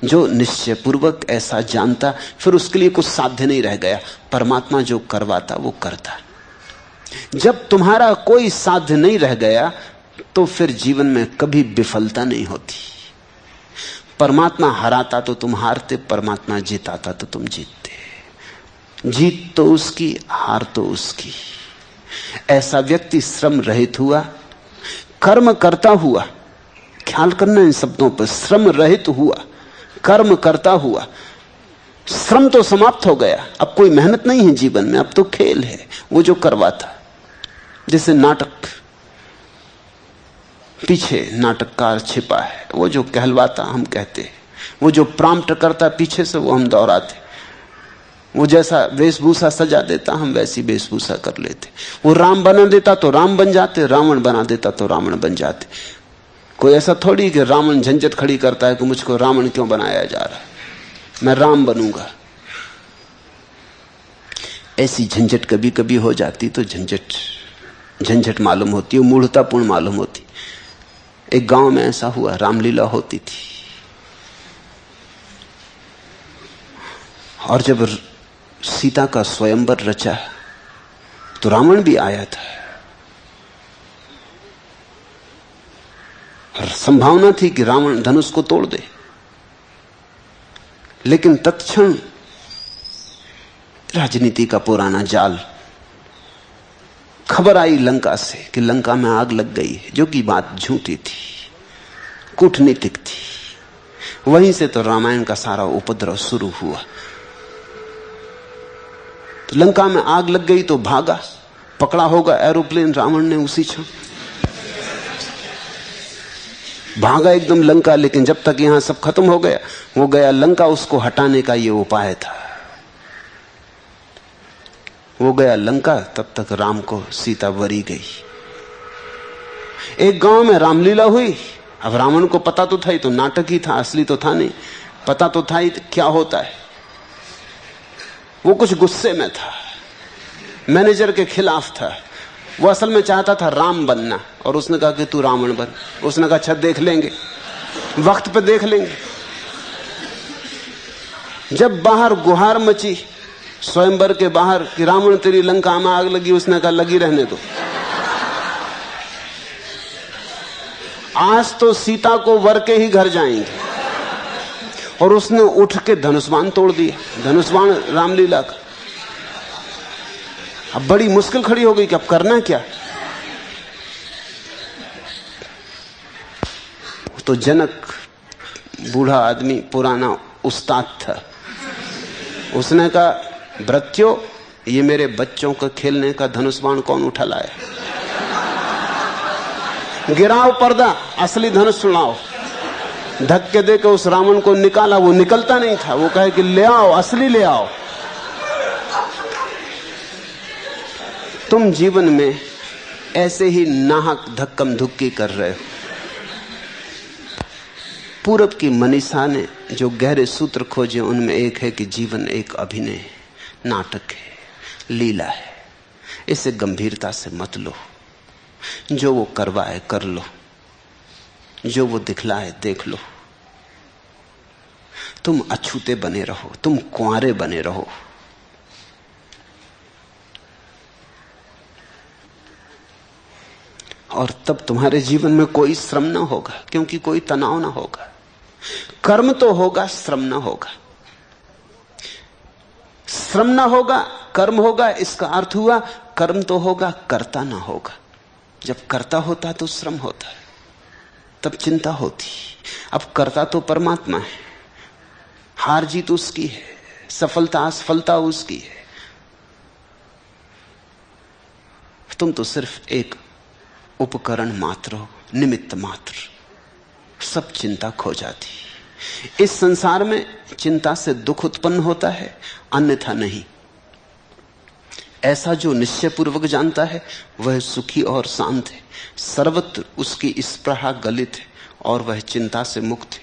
जो निश्चय पूर्वक ऐसा जानता, फिर उसके लिए कुछ साध्य नहीं रह गया। परमात्मा जो करवाता वो करता। जब तुम्हारा कोई साध्य नहीं रह गया, तो फिर जीवन में कभी विफलता नहीं होती। परमात्मा हराता तो तुम हारते, परमात्मा जिताता तो तुम जीतते। जीत तो उसकी, हार तो उसकी। ऐसा व्यक्ति श्रम रहित हुआ, कर्म करता हुआ, ख्याल करना इन शब्दों पर, श्रम रहित हुआ, कर्म करता हुआ। श्रम तो समाप्त हो गया, अब कोई मेहनत नहीं है जीवन में, अब तो खेल है। वो जो करवाता, जैसे नाटक, पीछे नाटककार छिपा है, वो जो कहलवाता हम कहते हैं, वो जो प्रॉम्प्ट करता पीछे से, वो हम दोहराते। वो जैसा वेशभूषा सजा देता, हम वैसी वेशभूषा कर लेते। वो राम बना देता तो राम बन जाते, रावण बना देता तो रावण बन जाते। कोई ऐसा थोड़ी कि रावण झंझट खड़ी करता है कि मुझको रावण क्यों बनाया जा रहा है, मैं राम बनूंगा। ऐसी झंझट कभी कभी हो जाती तो झंझट मालूम होती है, मूढ़तापूर्ण मालूम होती। एक गांव में ऐसा हुआ, रामलीला होती थी, और जब सीता का स्वयंवर रचा तो रावण भी आया था, और संभावना थी कि रावण धनुष को तोड़ दे। लेकिन तत्क्षण राजनीति का पुराना जाल, खबर आई लंका से कि लंका में आग लग गई है, जो कि बात झूठी थी, कूटनीतिक थी। वहीं से तो रामायण का सारा उपद्रव शुरू हुआ। तो लंका में आग लग गई तो भागा, पकड़ा होगा एरोप्लेन रावण ने उसी क्षण, भागा एकदम लंका। लेकिन जब तक यहां सब खत्म हो गया, वो गया लंका। उसको हटाने का ये उपाय था, वो गया लंका। तब तक राम को सीता वरी गई। एक गांव में रामलीला हुई। अब रावण को पता तो था, ही तो नाटक ही था, असली तो था नहीं। पता तो था ही क्या होता है। वो कुछ गुस्से में था, मैनेजर के खिलाफ था, वो असल में चाहता था राम बनना, और उसने कहा कि तू रावण बन। उसने कहा अच्छा देख लेंगे, वक्त पे देख लेंगे। जब बाहर गुहार मची स्वयंवर के बाहर कि रावण तेरी लंका में आग लगी, उसने कहा लगी रहने दो, आज तो सीता को वर के ही घर जाएंगे। और उसने उठ के धनुष्बाण तोड़ दिया, धनुष्बाण रामलीला का। अब बड़ी मुश्किल खड़ी हो गई कि अब करना क्या। तो जनक बूढ़ा आदमी, पुराना उस्ताद था, उसने कहा भृत्यो, ये मेरे बच्चों के खेलने का धनुष्बाण कौन उठा लाया? गिराओ पर्दा, असली धनुष सुनाओ। धक्के देकर उस रावण को निकाला, वो निकलता नहीं था। वो कहे कि ले आओ, असली ले आओ। तुम जीवन में ऐसे ही नाहक धक्कम धुक्की कर रहे हो। पूरब की मनीषा ने जो गहरे सूत्र खोजे उनमें एक है कि जीवन एक अभिनय है, नाटक है, लीला है। इसे गंभीरता से मत लो। जो वो करवाए कर लो, जो वो दिखलाए देख लो। तुम अछूते बने रहो, तुम कुंवारे बने रहो। और तब तुम्हारे जीवन में कोई श्रम ना होगा, क्योंकि कोई तनाव ना होगा। कर्म तो होगा, श्रम ना होगा। श्रम ना होगा, कर्म होगा। इसका अर्थ हुआ कर्म तो होगा, कर्ता ना होगा। जब कर्ता होता तो श्रम होता है, तब चिंता होती। अब कर्ता तो परमात्मा है, हार जीत उसकी है, सफलता असफलता उसकी है। तुम तो सिर्फ एक उपकरण मात्र हो, निमित्त मात्र। सब चिंता खो जाती। इस संसार में चिंता से दुख उत्पन्न होता है, अन्यथा नहीं। ऐसा जो निश्चय पूर्वक जानता है वह सुखी और शांत है, सर्वत्र उसकी स्पृहा गलित है और वह चिंता से मुक्त है।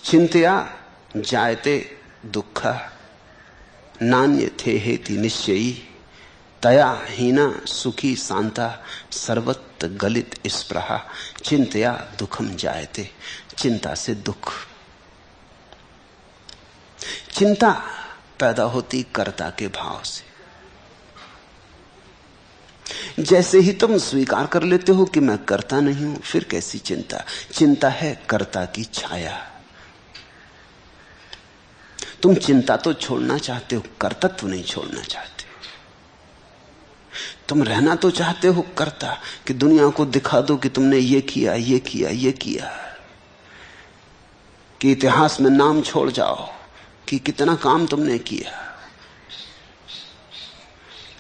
चिंतया जायते दुखा नान्य थे हेति निश्चयी तया हीना सुखी शांता सर्वत्र गलित स्पृहा चिंतया दुखम जायते। चिंता से दुख। चिंता पैदा होती कर्ता के भाव से। जैसे ही तुम स्वीकार कर लेते हो कि मैं कर्ता नहीं हूं, फिर कैसी चिंता। चिंता है कर्ता की छाया। तुम चिंता तो छोड़ना चाहते हो, कर्तत्व नहीं छोड़ना चाहते। तुम रहना तो चाहते हो कर्ता, कि दुनिया को दिखा दो कि तुमने ये किया, ये किया, ये किया, कि इतिहास में नाम छोड़ जाओ कि कितना काम तुमने किया।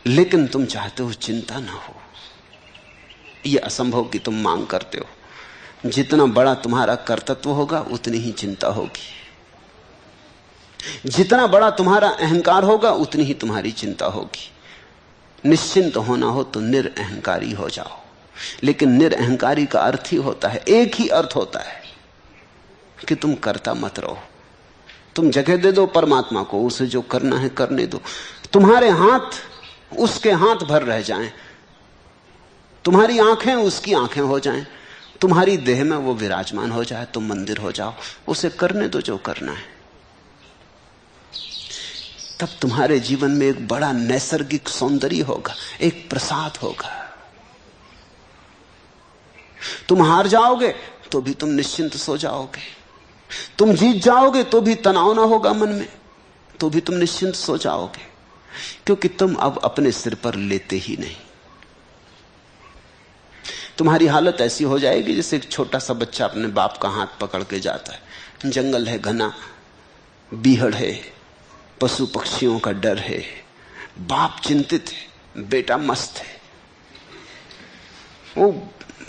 लेकिन तुम चाहते हो चिंता ना हो। यह असंभव कि तुम मांग करते हो। जितना बड़ा तुम्हारा कर्तत्व होगा उतनी ही चिंता होगी। जितना बड़ा तुम्हारा अहंकार होगा उतनी ही तुम्हारी चिंता होगी। निश्चिंत होना हो तो निरअहंकारी हो जाओ। लेकिन निरअहंकारी का अर्थ ही होता है, एक ही अर्थ होता है कि तुम कर्ता मत रहो। तुम जगह दे दो परमात्मा को, उसे जो करना है करने दो। तुम्हारे हाथ उसके हाथ भर रह जाएं, तुम्हारी आंखें उसकी आंखें हो जाएं, तुम्हारी देह में वो विराजमान हो जाए, तुम मंदिर हो जाओ, उसे करने दो जो करना है। तब तुम्हारे जीवन में एक बड़ा नैसर्गिक सौंदर्य होगा, एक प्रसाद होगा। तुम हार जाओगे तो भी तुम निश्चिंत सो जाओगे। तुम जीत जाओगे तो भी तनाव ना होगा मन में, तो भी तुम निश्चिंत सो जाओगे, क्योंकि तुम अब अपने सिर पर लेते ही नहीं। तुम्हारी हालत ऐसी हो जाएगी जैसे एक छोटा सा बच्चा अपने बाप का हाथ पकड़ के जाता है। जंगल है घना, बीहड़ है, पशु पक्षियों का डर है, बाप चिंतित है, बेटा मस्त है। वो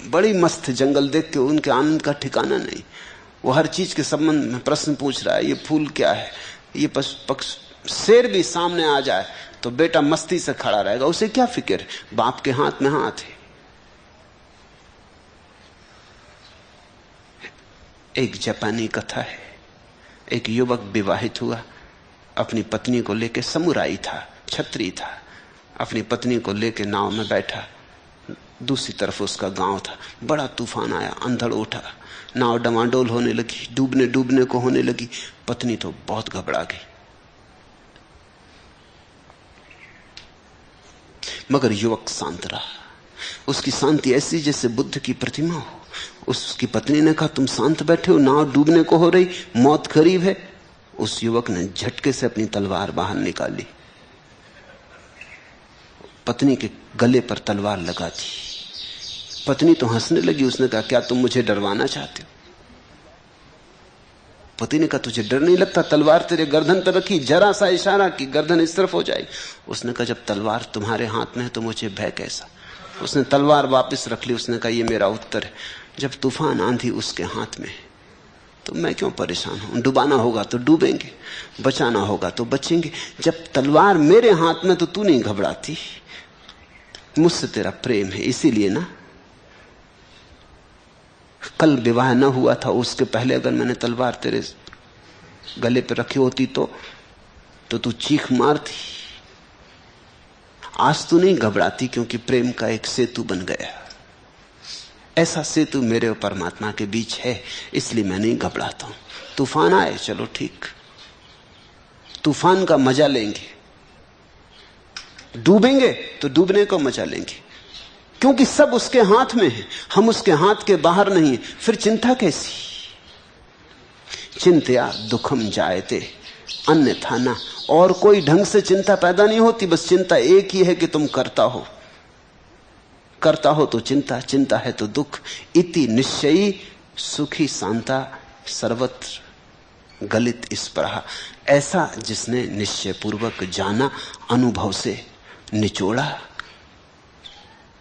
बड़ी मस्त जंगल देख के उनके आनंद का ठिकाना नहीं। वो हर चीज के संबंध में प्रश्न पूछ रहा है, ये फूल क्या है, ये पक्ष। शेर भी सामने आ जाए तो बेटा मस्ती से खड़ा रहेगा, उसे क्या फिक्र, बाप के हाथ में हाथ है। एक जापानी कथा है। एक युवक विवाहित हुआ, अपनी पत्नी को लेकर, समुराई था, छत्री था, अपनी पत्नी को लेकर नाव में बैठा। दूसरी तरफ उसका गांव था। बड़ा तूफान आया, अंधड़ उठा, नाव डमाडोल होने लगी, डूबने डूबने को होने लगी। पत्नी तो बहुत घबरा गई, मगर युवक शांत रहा। उसकी शांति ऐसी जैसे बुद्ध की प्रतिमा हो। उसकी पत्नी ने कहा, तुम शांत बैठे हो, नाव डूबने को हो रही, मौत करीब है। उस युवक ने झटके से अपनी तलवार बाहर निकाली, पत्नी के गले पर तलवार लगा दी। पत्नी तो हंसने लगी। उसने कहा, क्या तुम मुझे डरवाना चाहते हो? पति ने कहा, तुझे डर नहीं लगता? तलवार तेरे गर्दन पर रखी, जरा सा इशारा कि गर्दन इस तरफ हो जाएगी। उसने कहा, जब तलवार तुम्हारे हाथ में है तो मुझे भय कैसा? उसने तलवार वापस रख ली। उसने कहा, यह मेरा उत्तर है, जब तूफान आंधी उसके हाथ में है तो मैं क्यों परेशान हूं? डुबाना होगा तो डूबेंगे, बचाना होगा तो बचेंगे। जब तलवार मेरे हाथ में तो तू नहीं घबराती। मुझसे तेरा प्रेम है, इसीलिए ना। कल विवाह न हुआ था, उसके पहले अगर मैंने तलवार तेरे गले पे रखी होती तो तू चीख मारती। आज तू नहीं घबराती क्योंकि प्रेम का एक सेतु बन गया। ऐसा सेतु मेरे और परमात्मा के बीच है, इसलिए मैं नहीं घबराता हूं। तूफान आए, चलो ठीक, तूफान का मजा लेंगे। डूबेंगे तो डूबने को मजा लेंगे, क्योंकि सब उसके हाथ में है, हम उसके हाथ के बाहर नहीं है। फिर चिंता कैसी? चिंतया दुखम जायते अन्यथा ना। और कोई ढंग से चिंता पैदा नहीं होती, बस चिंता एक ही है कि तुम करता हो। करता हो तो चिंता, चिंता है तो दुख। इति निश्चयी सुखी शांता सर्वत्र गलित स्पृहा। ऐसा जिसने निश्चय पूर्वक जाना, अनुभव से निचोड़ा,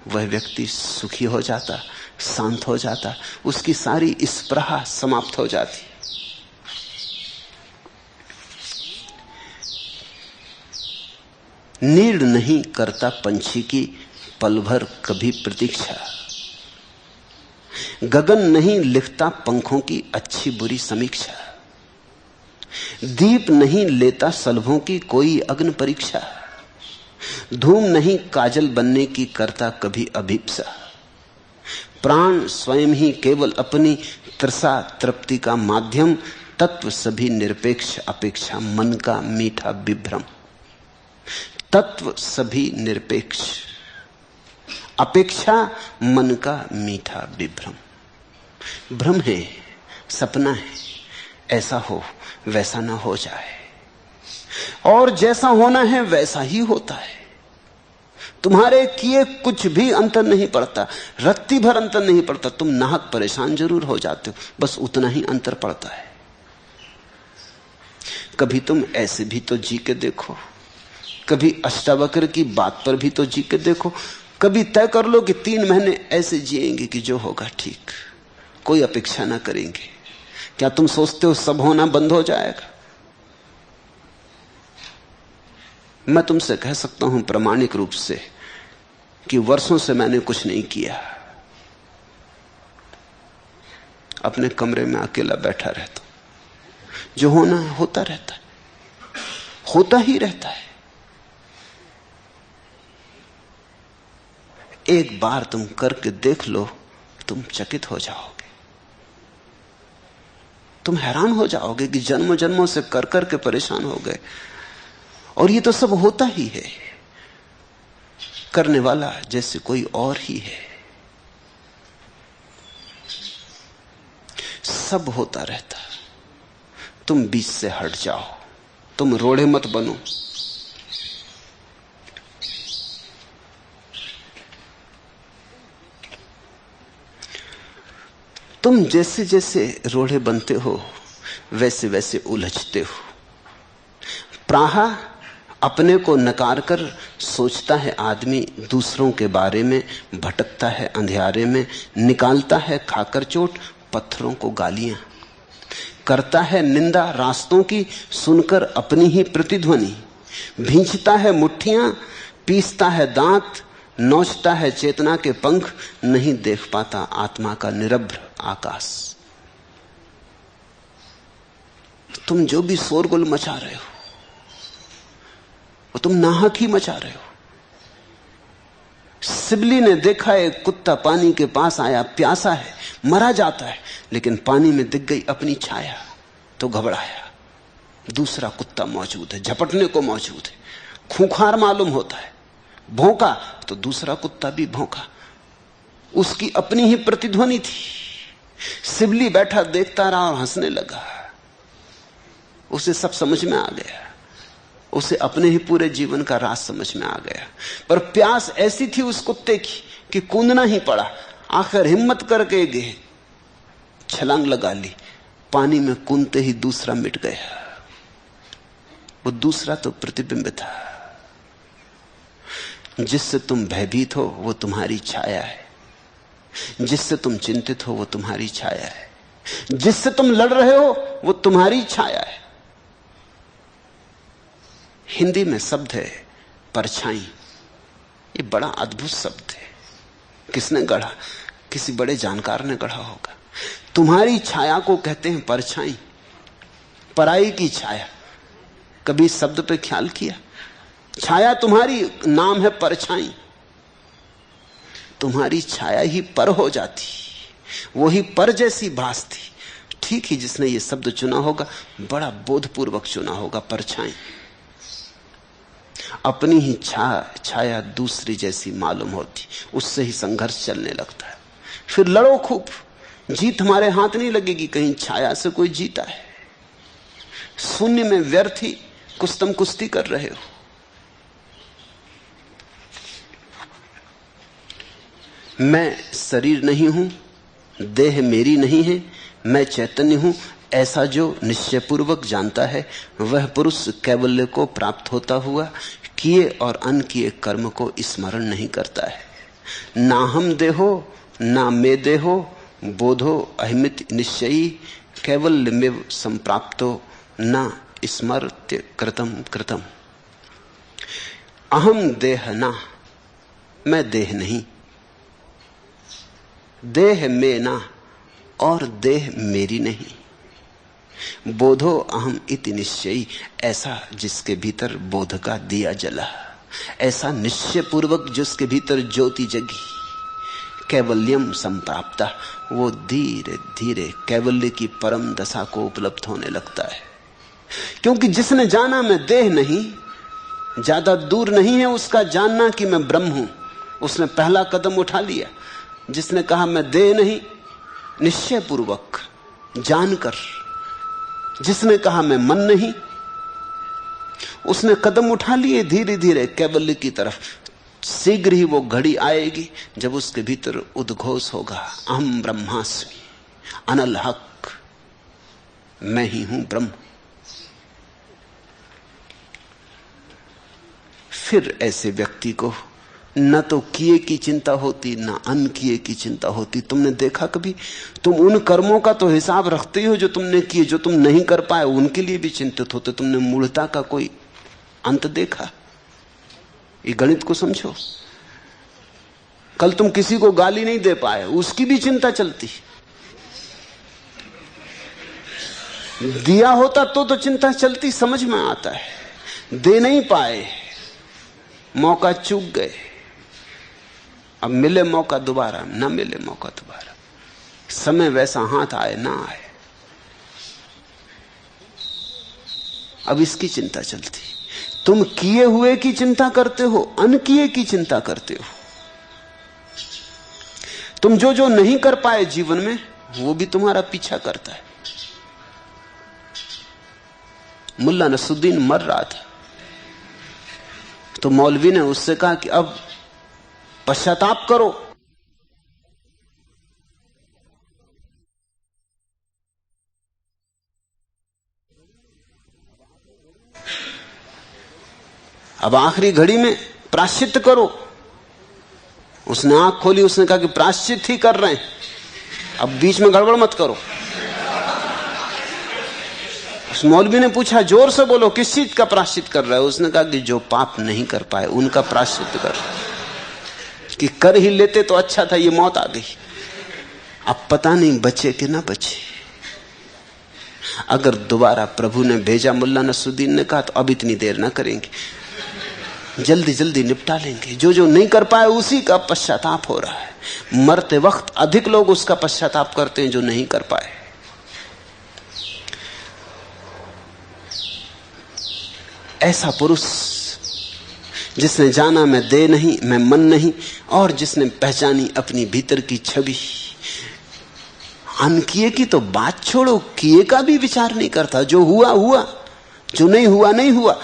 वह व्यक्ति सुखी हो जाता, शांत हो जाता, उसकी सारी स्पृहा समाप्त हो जाती। नीड नहीं करता पंछी की पल भर कभी प्रतीक्षा, गगन नहीं लिखता पंखों की अच्छी बुरी समीक्षा, दीप नहीं लेता सलभों की कोई अग्नि परीक्षा, धूम नहीं काजल बनने की करता कभी अभिप्सा, प्राण स्वयं ही केवल अपनी तृषा तृप्ति का माध्यम, तत्व सभी निरपेक्ष अपेक्षा मन का मीठा विभ्रम। तत्व सभी निरपेक्ष, अपेक्षा मन का मीठा विभ्रम। भ्रम है, सपना है, ऐसा हो वैसा ना हो जाए, और जैसा होना है वैसा ही होता है। तुम्हारे किए कुछ भी अंतर नहीं पड़ता, रत्ती भर अंतर नहीं पड़ता। तुम नाहक परेशान जरूर हो जाते हो, बस उतना ही अंतर पड़ता है। कभी तुम ऐसे भी तो जी के देखो, कभी अष्टावक्र की बात पर भी तो जी के देखो। कभी तय कर लो कि 3 महीने ऐसे जिएंगे कि जो होगा ठीक, कोई अपेक्षा ना करेंगे। क्या तुम सोचते हो सब होना बंद हो जाएगा? मैं तुमसे कह सकता हूं प्रामाणिक रूप से कि वर्षों से मैंने कुछ नहीं किया, अपने कमरे में अकेला बैठा रहता हूं। जो होना है होता रहता है, होता ही रहता है। एक बार तुम करके देख लो, तुम चकित हो जाओगे, तुम हैरान हो जाओगे कि जन्मों जन्मों से कर कर के परेशान हो गए, और ये तो सब होता ही है। करने वाला जैसे कोई और ही है। सब होता रहता, तुम बीच से हट जाओ, तुम रोड़े मत बनो। तुम जैसे जैसे रोड़े बनते हो वैसे वैसे उलझते हो। प्राहा अपने को नकार कर सोचता है आदमी, दूसरों के बारे में भटकता है अंधियारे में, निकालता है खाकर चोट पत्थरों को गालियां, करता है निंदा रास्तों की सुनकर अपनी ही प्रतिध्वनि, भींचता है मुट्ठियां, पीसता है दांत, नोचता है चेतना के पंख, नहीं देख पाता आत्मा का निरभ्र आकाश। तुम जो भी शोरगुल मचा रहे हो वो तुम नाहक ही मचा रहे हो। सिबली ने देखा एक कुत्ता पानी के पास आया, प्यासा है, मरा जाता है, लेकिन पानी में दिख गई अपनी छाया तो घबराया। दूसरा कुत्ता मौजूद है, झपटने को मौजूद है, खूंखार मालूम होता है, भौंका तो दूसरा कुत्ता भी भौंका। उसकी अपनी ही प्रतिध्वनि थी। सिबली बैठा देखता रहा और हंसने लगा। उसे सब समझ में आ गया, उसे अपने ही पूरे जीवन का राज समझ में आ गया। पर प्यास ऐसी थी उस कुत्ते की कि कूदना ही पड़ा। आखिर हिम्मत करके गए, छलांग लगा ली, पानी में कूदते ही दूसरा मिट गया। वो दूसरा तो प्रतिबिंब था। जिससे तुम भयभीत हो वो तुम्हारी छाया है, जिससे तुम चिंतित हो वो तुम्हारी छाया है, जिससे तुम लड़ रहे हो वो तुम्हारी छाया है। हिंदी में शब्द है परछाई। ये बड़ा अद्भुत शब्द है। किसने गढ़ा? किसी बड़े जानकार ने गढ़ा होगा। तुम्हारी छाया को कहते हैं परछाई, पराई की छाया। कभी इस शब्द पे ख्याल किया? छाया तुम्हारी, नाम है परछाई। तुम्हारी छाया ही पर हो जाती, वही पर जैसी भासती। ठीक ही जिसने ये शब्द चुना होगा बड़ा बोधपूर्वक चुना होगा। परछाई अपनी ही छाया दूसरी जैसी मालूम होती, उससे ही संघर्ष चलने लगता है। फिर लड़ो खूब, जीत हमारे हाथ नहीं लगेगी। कहीं छाया से कोई जीता है? शून्य में व्यर्थ ही कुस्तम कुश्ती कर रहे हो। मैं शरीर नहीं हूं, देह मेरी नहीं है, मैं चैतन्य हूं, ऐसा जो निश्चयपूर्वक जानता है वह पुरुष कैवल्य को प्राप्त होता हुआ किए और अनकिए कर्म को स्मरण नहीं करता है। ना हम देहो ना मैं देहो, बोधो अहिमित निश्चयी, कैवल्य में संप्राप्तो न स्मर्त्य कृतम कृतम। अहम देह ना, मैं देह नहीं, देह में ना और देह मेरी नहीं। बोधो अहम इति निश्चयी, ऐसा जिसके भीतर बोध का दिया जला, ऐसा निश्चय पूर्वक जिसके भीतर ज्योति जगी। कैवल्यम संप्राप्ता, वो धीरे धीरे कैवल्य की परम दशा को उपलब्ध होने लगता है। क्योंकि जिसने जाना मैं देह नहीं, ज्यादा दूर नहीं है उसका जानना कि मैं ब्रह्म हूं। उसने पहला कदम उठा लिया। जिसने कहा मैं देह नहीं, निश्चय पूर्वक जानकर, जिसने कहा मैं मन नहीं, उसने कदम उठा लिए धीरे धीरे कैवल्य की तरफ। शीघ्र ही वो घड़ी आएगी जब उसके भीतर उद्घोष होगा, अहम ब्रह्मास्मि, अनल हक, मैं ही हूं ब्रह्म। फिर ऐसे व्यक्ति को न तो किए की चिंता होती न अनकिए की चिंता होती। तुमने देखा कभी? तुम उन कर्मों का तो हिसाब रखते हो जो तुमने किए, जो तुम नहीं कर पाए उनके लिए भी चिंतित होते। तुमने मूढ़ता का कोई अंत देखा? ये गणित को समझो। कल तुम किसी को गाली नहीं दे पाए, उसकी भी चिंता चलती। दिया होता तो चिंता चलती, समझ में आता है। दे नहीं पाए, मौका चूक गए, अब मिले मौका दोबारा, ना मिले मौका दोबारा, समय वैसा हाथ आए ना आए, अब इसकी चिंता चलती। तुम किए हुए की चिंता करते हो, अनकिए की चिंता करते हो। तुम जो जो नहीं कर पाए जीवन में वो भी तुम्हारा पीछा करता है। मुल्ला नसरुद्दीन मर रहा था तो मौलवी ने उससे कहा कि अब पश्चाताप करो। अब आखिरी घड़ी में प्रायश्चित करो। उसने आंख खोली, उसने कहा कि प्रायश्चित ही कर रहे हैं, अब बीच में गड़बड़ मत करो। उस मौलवी ने पूछा, जोर से बोलो, किस चीज का प्रायश्चित कर रहा है? उसने कहा कि जो पाप नहीं कर पाए उनका प्रायश्चित कर। कि कर ही लेते तो अच्छा था, ये मौत आ गई, अब पता नहीं बचे कि ना बचे। अगर दोबारा प्रभु ने भेजा, मुल्ला नसरुद्दीन ने कहा, तो अब इतनी देर ना करेंगे, जल्दी जल्दी निपटा लेंगे। जो जो नहीं कर पाए उसी का पश्चाताप हो रहा है। मरते वक्त अधिक लोग उसका पश्चाताप करते हैं जो नहीं कर पाए। ऐसा पुरुष जिसने जाना मैं देह नहीं, मैं मन नहीं, और जिसने पहचानी अपनी भीतर की छवि, अनकिए की तो बात छोड़ो, किए का भी विचार नहीं करता। जो हुआ हुआ, जो नहीं हुआ नहीं हुआ।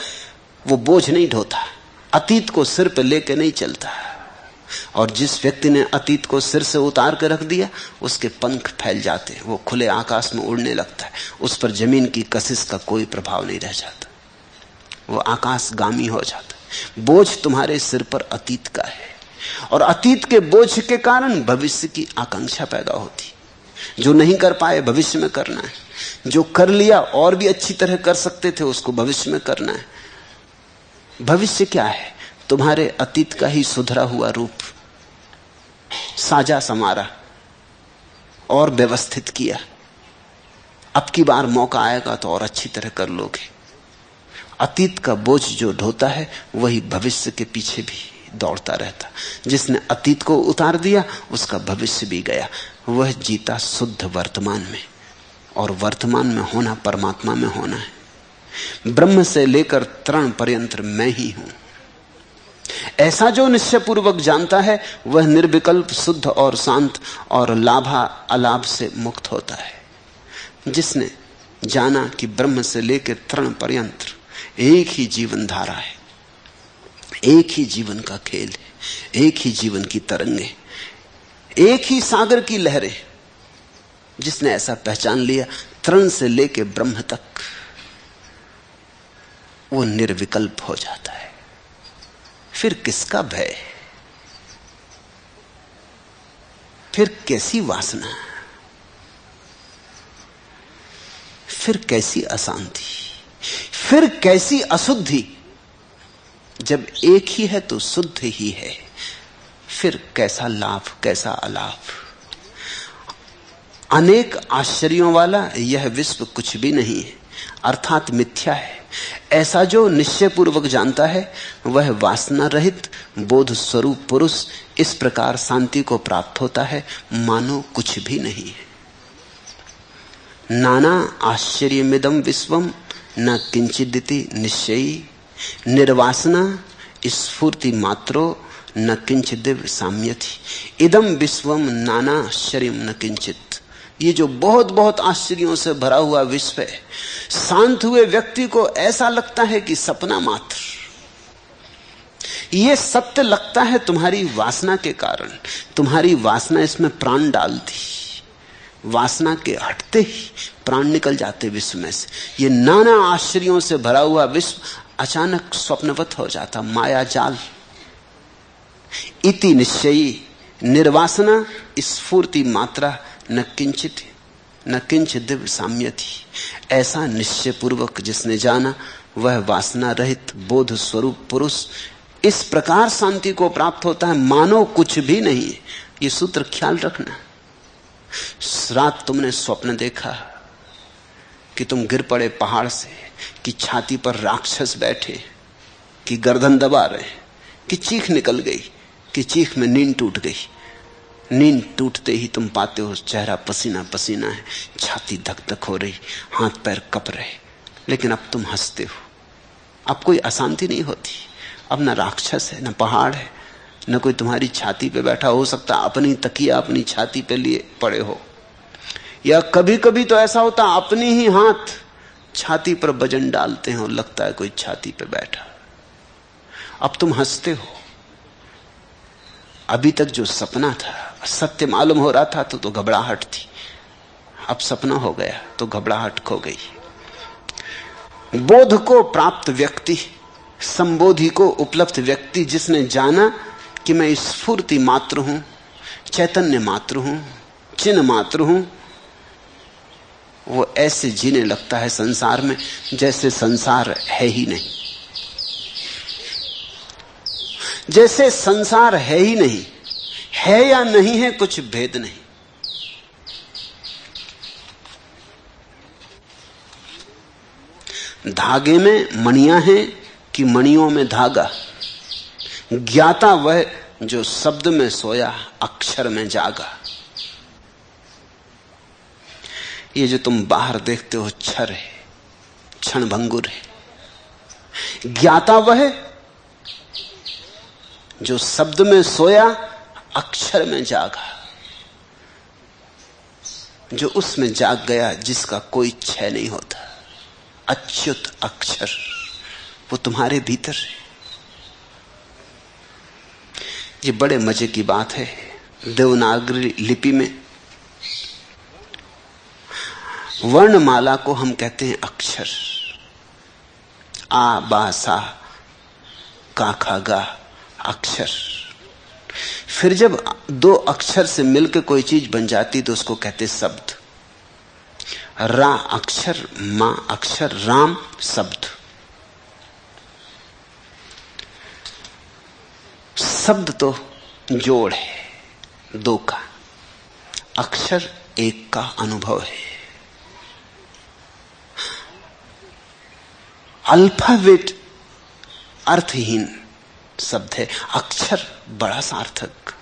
वो बोझ नहीं ढोता, अतीत को सिर पे लेके नहीं चलता। और जिस व्यक्ति ने अतीत को सिर से उतार कर रख दिया, उसके पंख फैल जाते हैं, वो खुले आकाश में उड़ने लगता है। उस पर जमीन की कशिश का कोई प्रभाव नहीं रह जाता, वो आकाशगामी हो जाता है। बोझ तुम्हारे सिर पर अतीत का है, और अतीत के बोझ के कारण भविष्य की आकांक्षा पैदा होती। जो नहीं कर पाए भविष्य में करना है, जो कर लिया और भी अच्छी तरह कर सकते थे उसको भविष्य में करना है। भविष्य क्या है? तुम्हारे अतीत का ही सुधरा हुआ रूप, साजा समारा और व्यवस्थित किया। अब की बार मौका आएगा तो और अच्छी तरह कर लोगे। अतीत का बोझ जो ढोता है वही भविष्य के पीछे भी दौड़ता रहता। जिसने अतीत को उतार दिया उसका भविष्य भी गया। वह जीता शुद्ध वर्तमान में, और वर्तमान में होना परमात्मा में होना है। ब्रह्म से लेकर तृण पर्यंत मैं ही हूं। ऐसा जो निश्चय पूर्वक जानता है वह निर्विकल्प शुद्ध और शांत और लाभा अलाभ से मुक्त होता है। जिसने जाना कि ब्रह्म से लेकर तृण पर्यंत एक ही जीवन धारा है, एक ही जीवन का खेल है, एक ही जीवन की तरंगे, एक ही सागर की लहरें, जिसने ऐसा पहचान लिया तृण से लेकर ब्रह्म तक, वो निर्विकल्प हो जाता है। फिर किसका भय, फिर कैसी वासना, फिर कैसी अशांति, फिर कैसी अशुद्धि। जब एक ही है तो शुद्ध ही है, फिर कैसा लाभ कैसा अलाभ। अनेक आश्चर्यों वाला यह विश्व कुछ भी नहीं है, अर्थात मिथ्या है। ऐसा जो निश्चय पूर्वक जानता है वह वासना रहित बोध स्वरूप पुरुष इस प्रकार शांति को प्राप्त होता है मानो कुछ भी नहीं है। नाना आश्चर्यमिदं विश्वम न किंचिदिति निश्चयी निर्वासना स्फूर्ति मात्रो न किंचिदिव साम्यति इदम विश्वम नाना आश्चर्यम न किंचित। ये जो बहुत बहुत आश्चर्यों से भरा हुआ विश्व है, शांत हुए व्यक्ति को ऐसा लगता है कि सपना मात्र। ये सत्य लगता है तुम्हारी वासना के कारण। तुम्हारी वासना इसमें प्राण डालती, वासना के हटते ही प्राण निकल जाते विश्व में से। ये नाना आश्चर्यों से भरा हुआ विश्व अचानक स्वप्नवत हो जाता, माया जाल। इति निश्चयी निर्वासना स्फूर्ति मात्रा न किंचित दिव्य साम्यति। ऐसा निश्चय पूर्वक जिसने जाना वह वासना रहित बोध स्वरूप पुरुष इस प्रकार शांति को प्राप्त होता है मानो कुछ भी नहीं है। ये सूत्र ख्याल रखना। रात तुमने स्वप्न देखा कि तुम गिर पड़े पहाड़ से, कि छाती पर राक्षस बैठे, कि गर्दन दबा रहे, कि चीख निकल गई, कि चीख में नींद टूट गई। नींद टूटते ही तुम पाते हो चेहरा पसीना पसीना है, छाती धक धक हो रही, हाथ पैर कप रहे, लेकिन अब तुम हंसते हो। अब कोई अशांति नहीं होती। अब न राक्षस है, न पहाड़ है, न कोई तुम्हारी छाती पे बैठा। हो सकता अपनी तकिया अपनी छाती पे लिए पड़े हो, या कभी कभी तो ऐसा होता अपनी ही हाथ छाती पर वजन डालते हो, लगता है कोई छाती पे बैठा। अब तुम हंसते हो। अभी तक जो सपना था सत्य मालूम हो रहा था तो घबराहट थी, अब सपना हो गया तो घबराहट खो गई। बोध को प्राप्त व्यक्ति, संबोधि को उपलब्ध व्यक्ति, जिसने जाना कि मैं स्फूर्ति मात्र हूं, चैतन्य मात्र हूं, चिन्ह मात्र हूं, वो ऐसे जीने लगता है संसार में जैसे संसार है ही नहीं, जैसे संसार है ही नहीं। है या नहीं है कुछ भेद नहीं। धागे में मणियां हैं कि मणियों में धागा, ज्ञाता वह जो शब्द में सोया, अक्षर में जागा। ये जो तुम बाहर देखते हो क्षर है, क्षण भंगुर है। ज्ञाता वह जो शब्द में सोया, अक्षर में जागा, जो उसमें जाग गया जिसका कोई क्षय नहीं होता। अच्युत अक्षर वो तुम्हारे भीतर है। ये बड़े मजे की बात है। देवनागरी लिपि में वर्णमाला को हम कहते हैं अक्षर। आ बा सा का खा गा अक्षर। फिर जब दो अक्षर से मिलकर कोई चीज बन जाती तो उसको कहते शब्द। रा अक्षर, मां अक्षर, राम शब्द। शब्द तो जोड़ है दो का, अक्षर एक का अनुभव है। अल्फाबेट अर्थहीन शब्द है, अक्षर बड़ा सार्थक।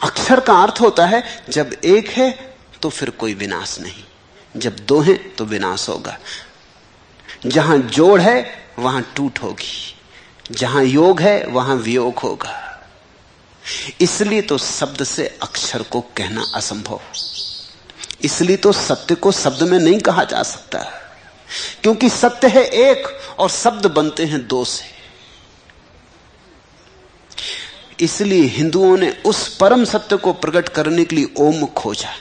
अक्षर का अर्थ होता है जब एक है तो फिर कोई विनाश नहीं, जब दो हैं तो विनाश होगा। जहां जोड़ है वहां टूट होगी, जहां योग है वहां वियोग होगा। इसलिए तो शब्द से अक्षर को कहना असंभव। इसलिए तो सत्य को शब्द में नहीं कहा जा सकता, क्योंकि सत्य है एक और शब्द बनते हैं दो से। इसलिए हिंदुओं ने उस परम सत्य को प्रकट करने के लिए ओम खोजा,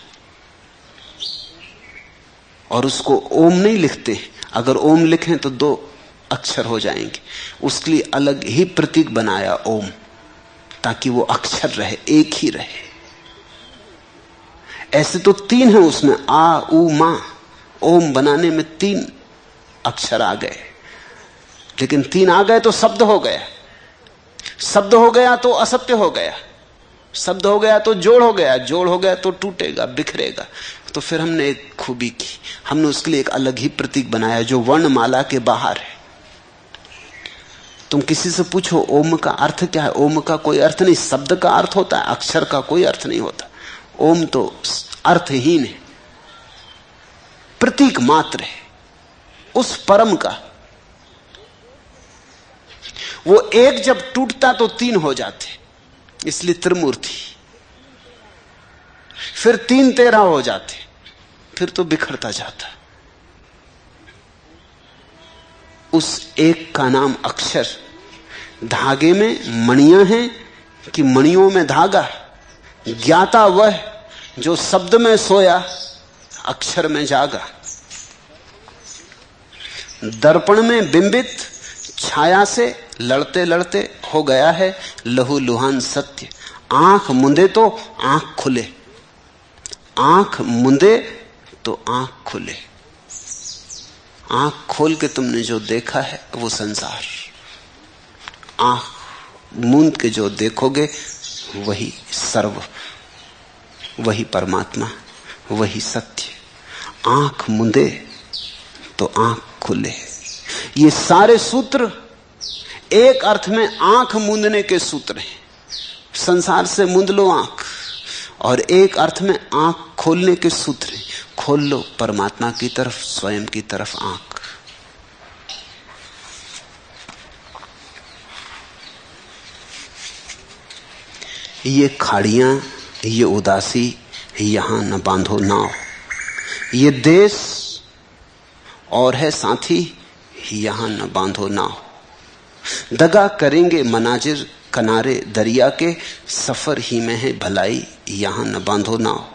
और उसको ओम नहीं लिखते। अगर ओम लिखें तो दो अक्षर हो जाएंगे, उसके लिए अलग ही प्रतीक बनाया ओम, ताकि वो अक्षर रहे, एक ही रहे। ऐसे तो तीन है उसमें, आ उ मा। ओम बनाने में तीन अक्षर आ गए, लेकिन तीन आ गए तो शब्द हो गया। शब्द हो गया तो असत्य हो गया, शब्द हो गया तो जोड़ हो गया, जोड़ हो गया तो टूटेगा, बिखरेगा। तो फिर हमने एक खूबी की, हमने उसके लिए एक अलग ही प्रतीक बनाया जो वर्णमाला के बाहर है। तुम किसी से पूछो ओम का अर्थ क्या है, ओम का कोई अर्थ नहीं। शब्द का अर्थ होता है, अक्षर का कोई अर्थ नहीं होता। ओम तो अर्थहीन है, प्रतीक मात्र है उस परम का। वो एक जब टूटता तो तीन हो जाते, इसलिए त्रिमूर्ति। फिर तीन तेरह हो जाते, फिर तो बिखरता जाता। उस एक का नाम अक्षर। धागे में मणियां हैं कि मणियों में धागा। ज्ञाता वह जो शब्द में सोया, अक्षर में जागा। दर्पण में बिंबित छाया से लड़ते लड़ते हो गया है लहू लुहान सत्य। आंख मुंदे तो आंख खुले, आंख मुंदे तो आंख खुले। आंख खोल के तुमने जो देखा है वो संसार, आंख मूंद के जो देखोगे वही सर्व, वही परमात्मा, वही सत्य। आंख मुंदे तो आंख खुले। ये सारे सूत्र एक अर्थ में आंख मूंदने के सूत्र हैं। संसार से मूंद लो आंख, और एक अर्थ में आंख खोलने के सूत्र हैं। खोल लो परमात्मा की तरफ, स्वयं की तरफ आंख। ये खाड़ियां, ये उदासी, यहां न बांधो नाव। ये देश और है साथी, यहां न बांधो नाव। दगा करेंगे मनाजिर किनारे दरिया के, सफर ही में है भलाई, यहां न बांधो नाव।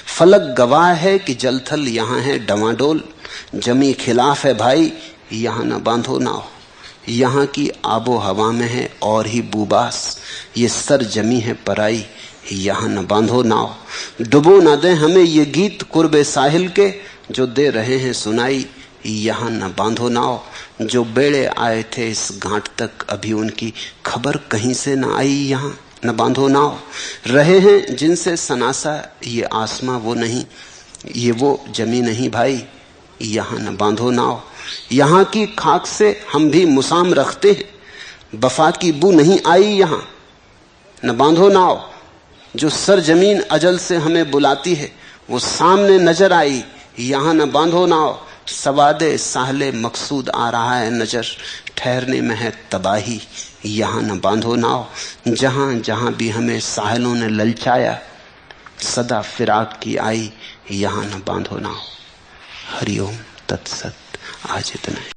फलक गवाह है कि जलथल यहां है डवाडोल, जमी खिलाफ है भाई, यहां न बांधो नाव। यहां की आबो हवा में है और ही बुबास, ये सर जमी है पराई, यहां न बांधो नाव। डुबो न दे हमें ये गीत कुर्बे साहिल के, जो दे रहे हैं सुनाई, यहां न बांधो नाव। जो बेड़े आए थे इस घाट तक, अभी उनकी खबर कहीं से न आई, यहां न बांधो नाव। रहे हैं जिनसे सनासा ये आसमां वो नहीं, ये वो जमी नहीं भाई, यहां न बांधो नाव। यहां की खाक से हम भी मुसाम रखते हैं, वफा की बू नहीं आई यहां, न बांधो नाव। जो सर जमीन अजल से हमें बुलाती है वो सामने नजर आई, यहां न बांधो नाव। सवादे साहले मकसूद आ रहा है नजर, ठहरने में है तबाही, यहां न बांधो नाव। जहां जहां भी हमें साहिलों ने ललचाया, सदा फिराक की आई, यहां न बांधो नाव। हरिओम तत्सत। आज इतना।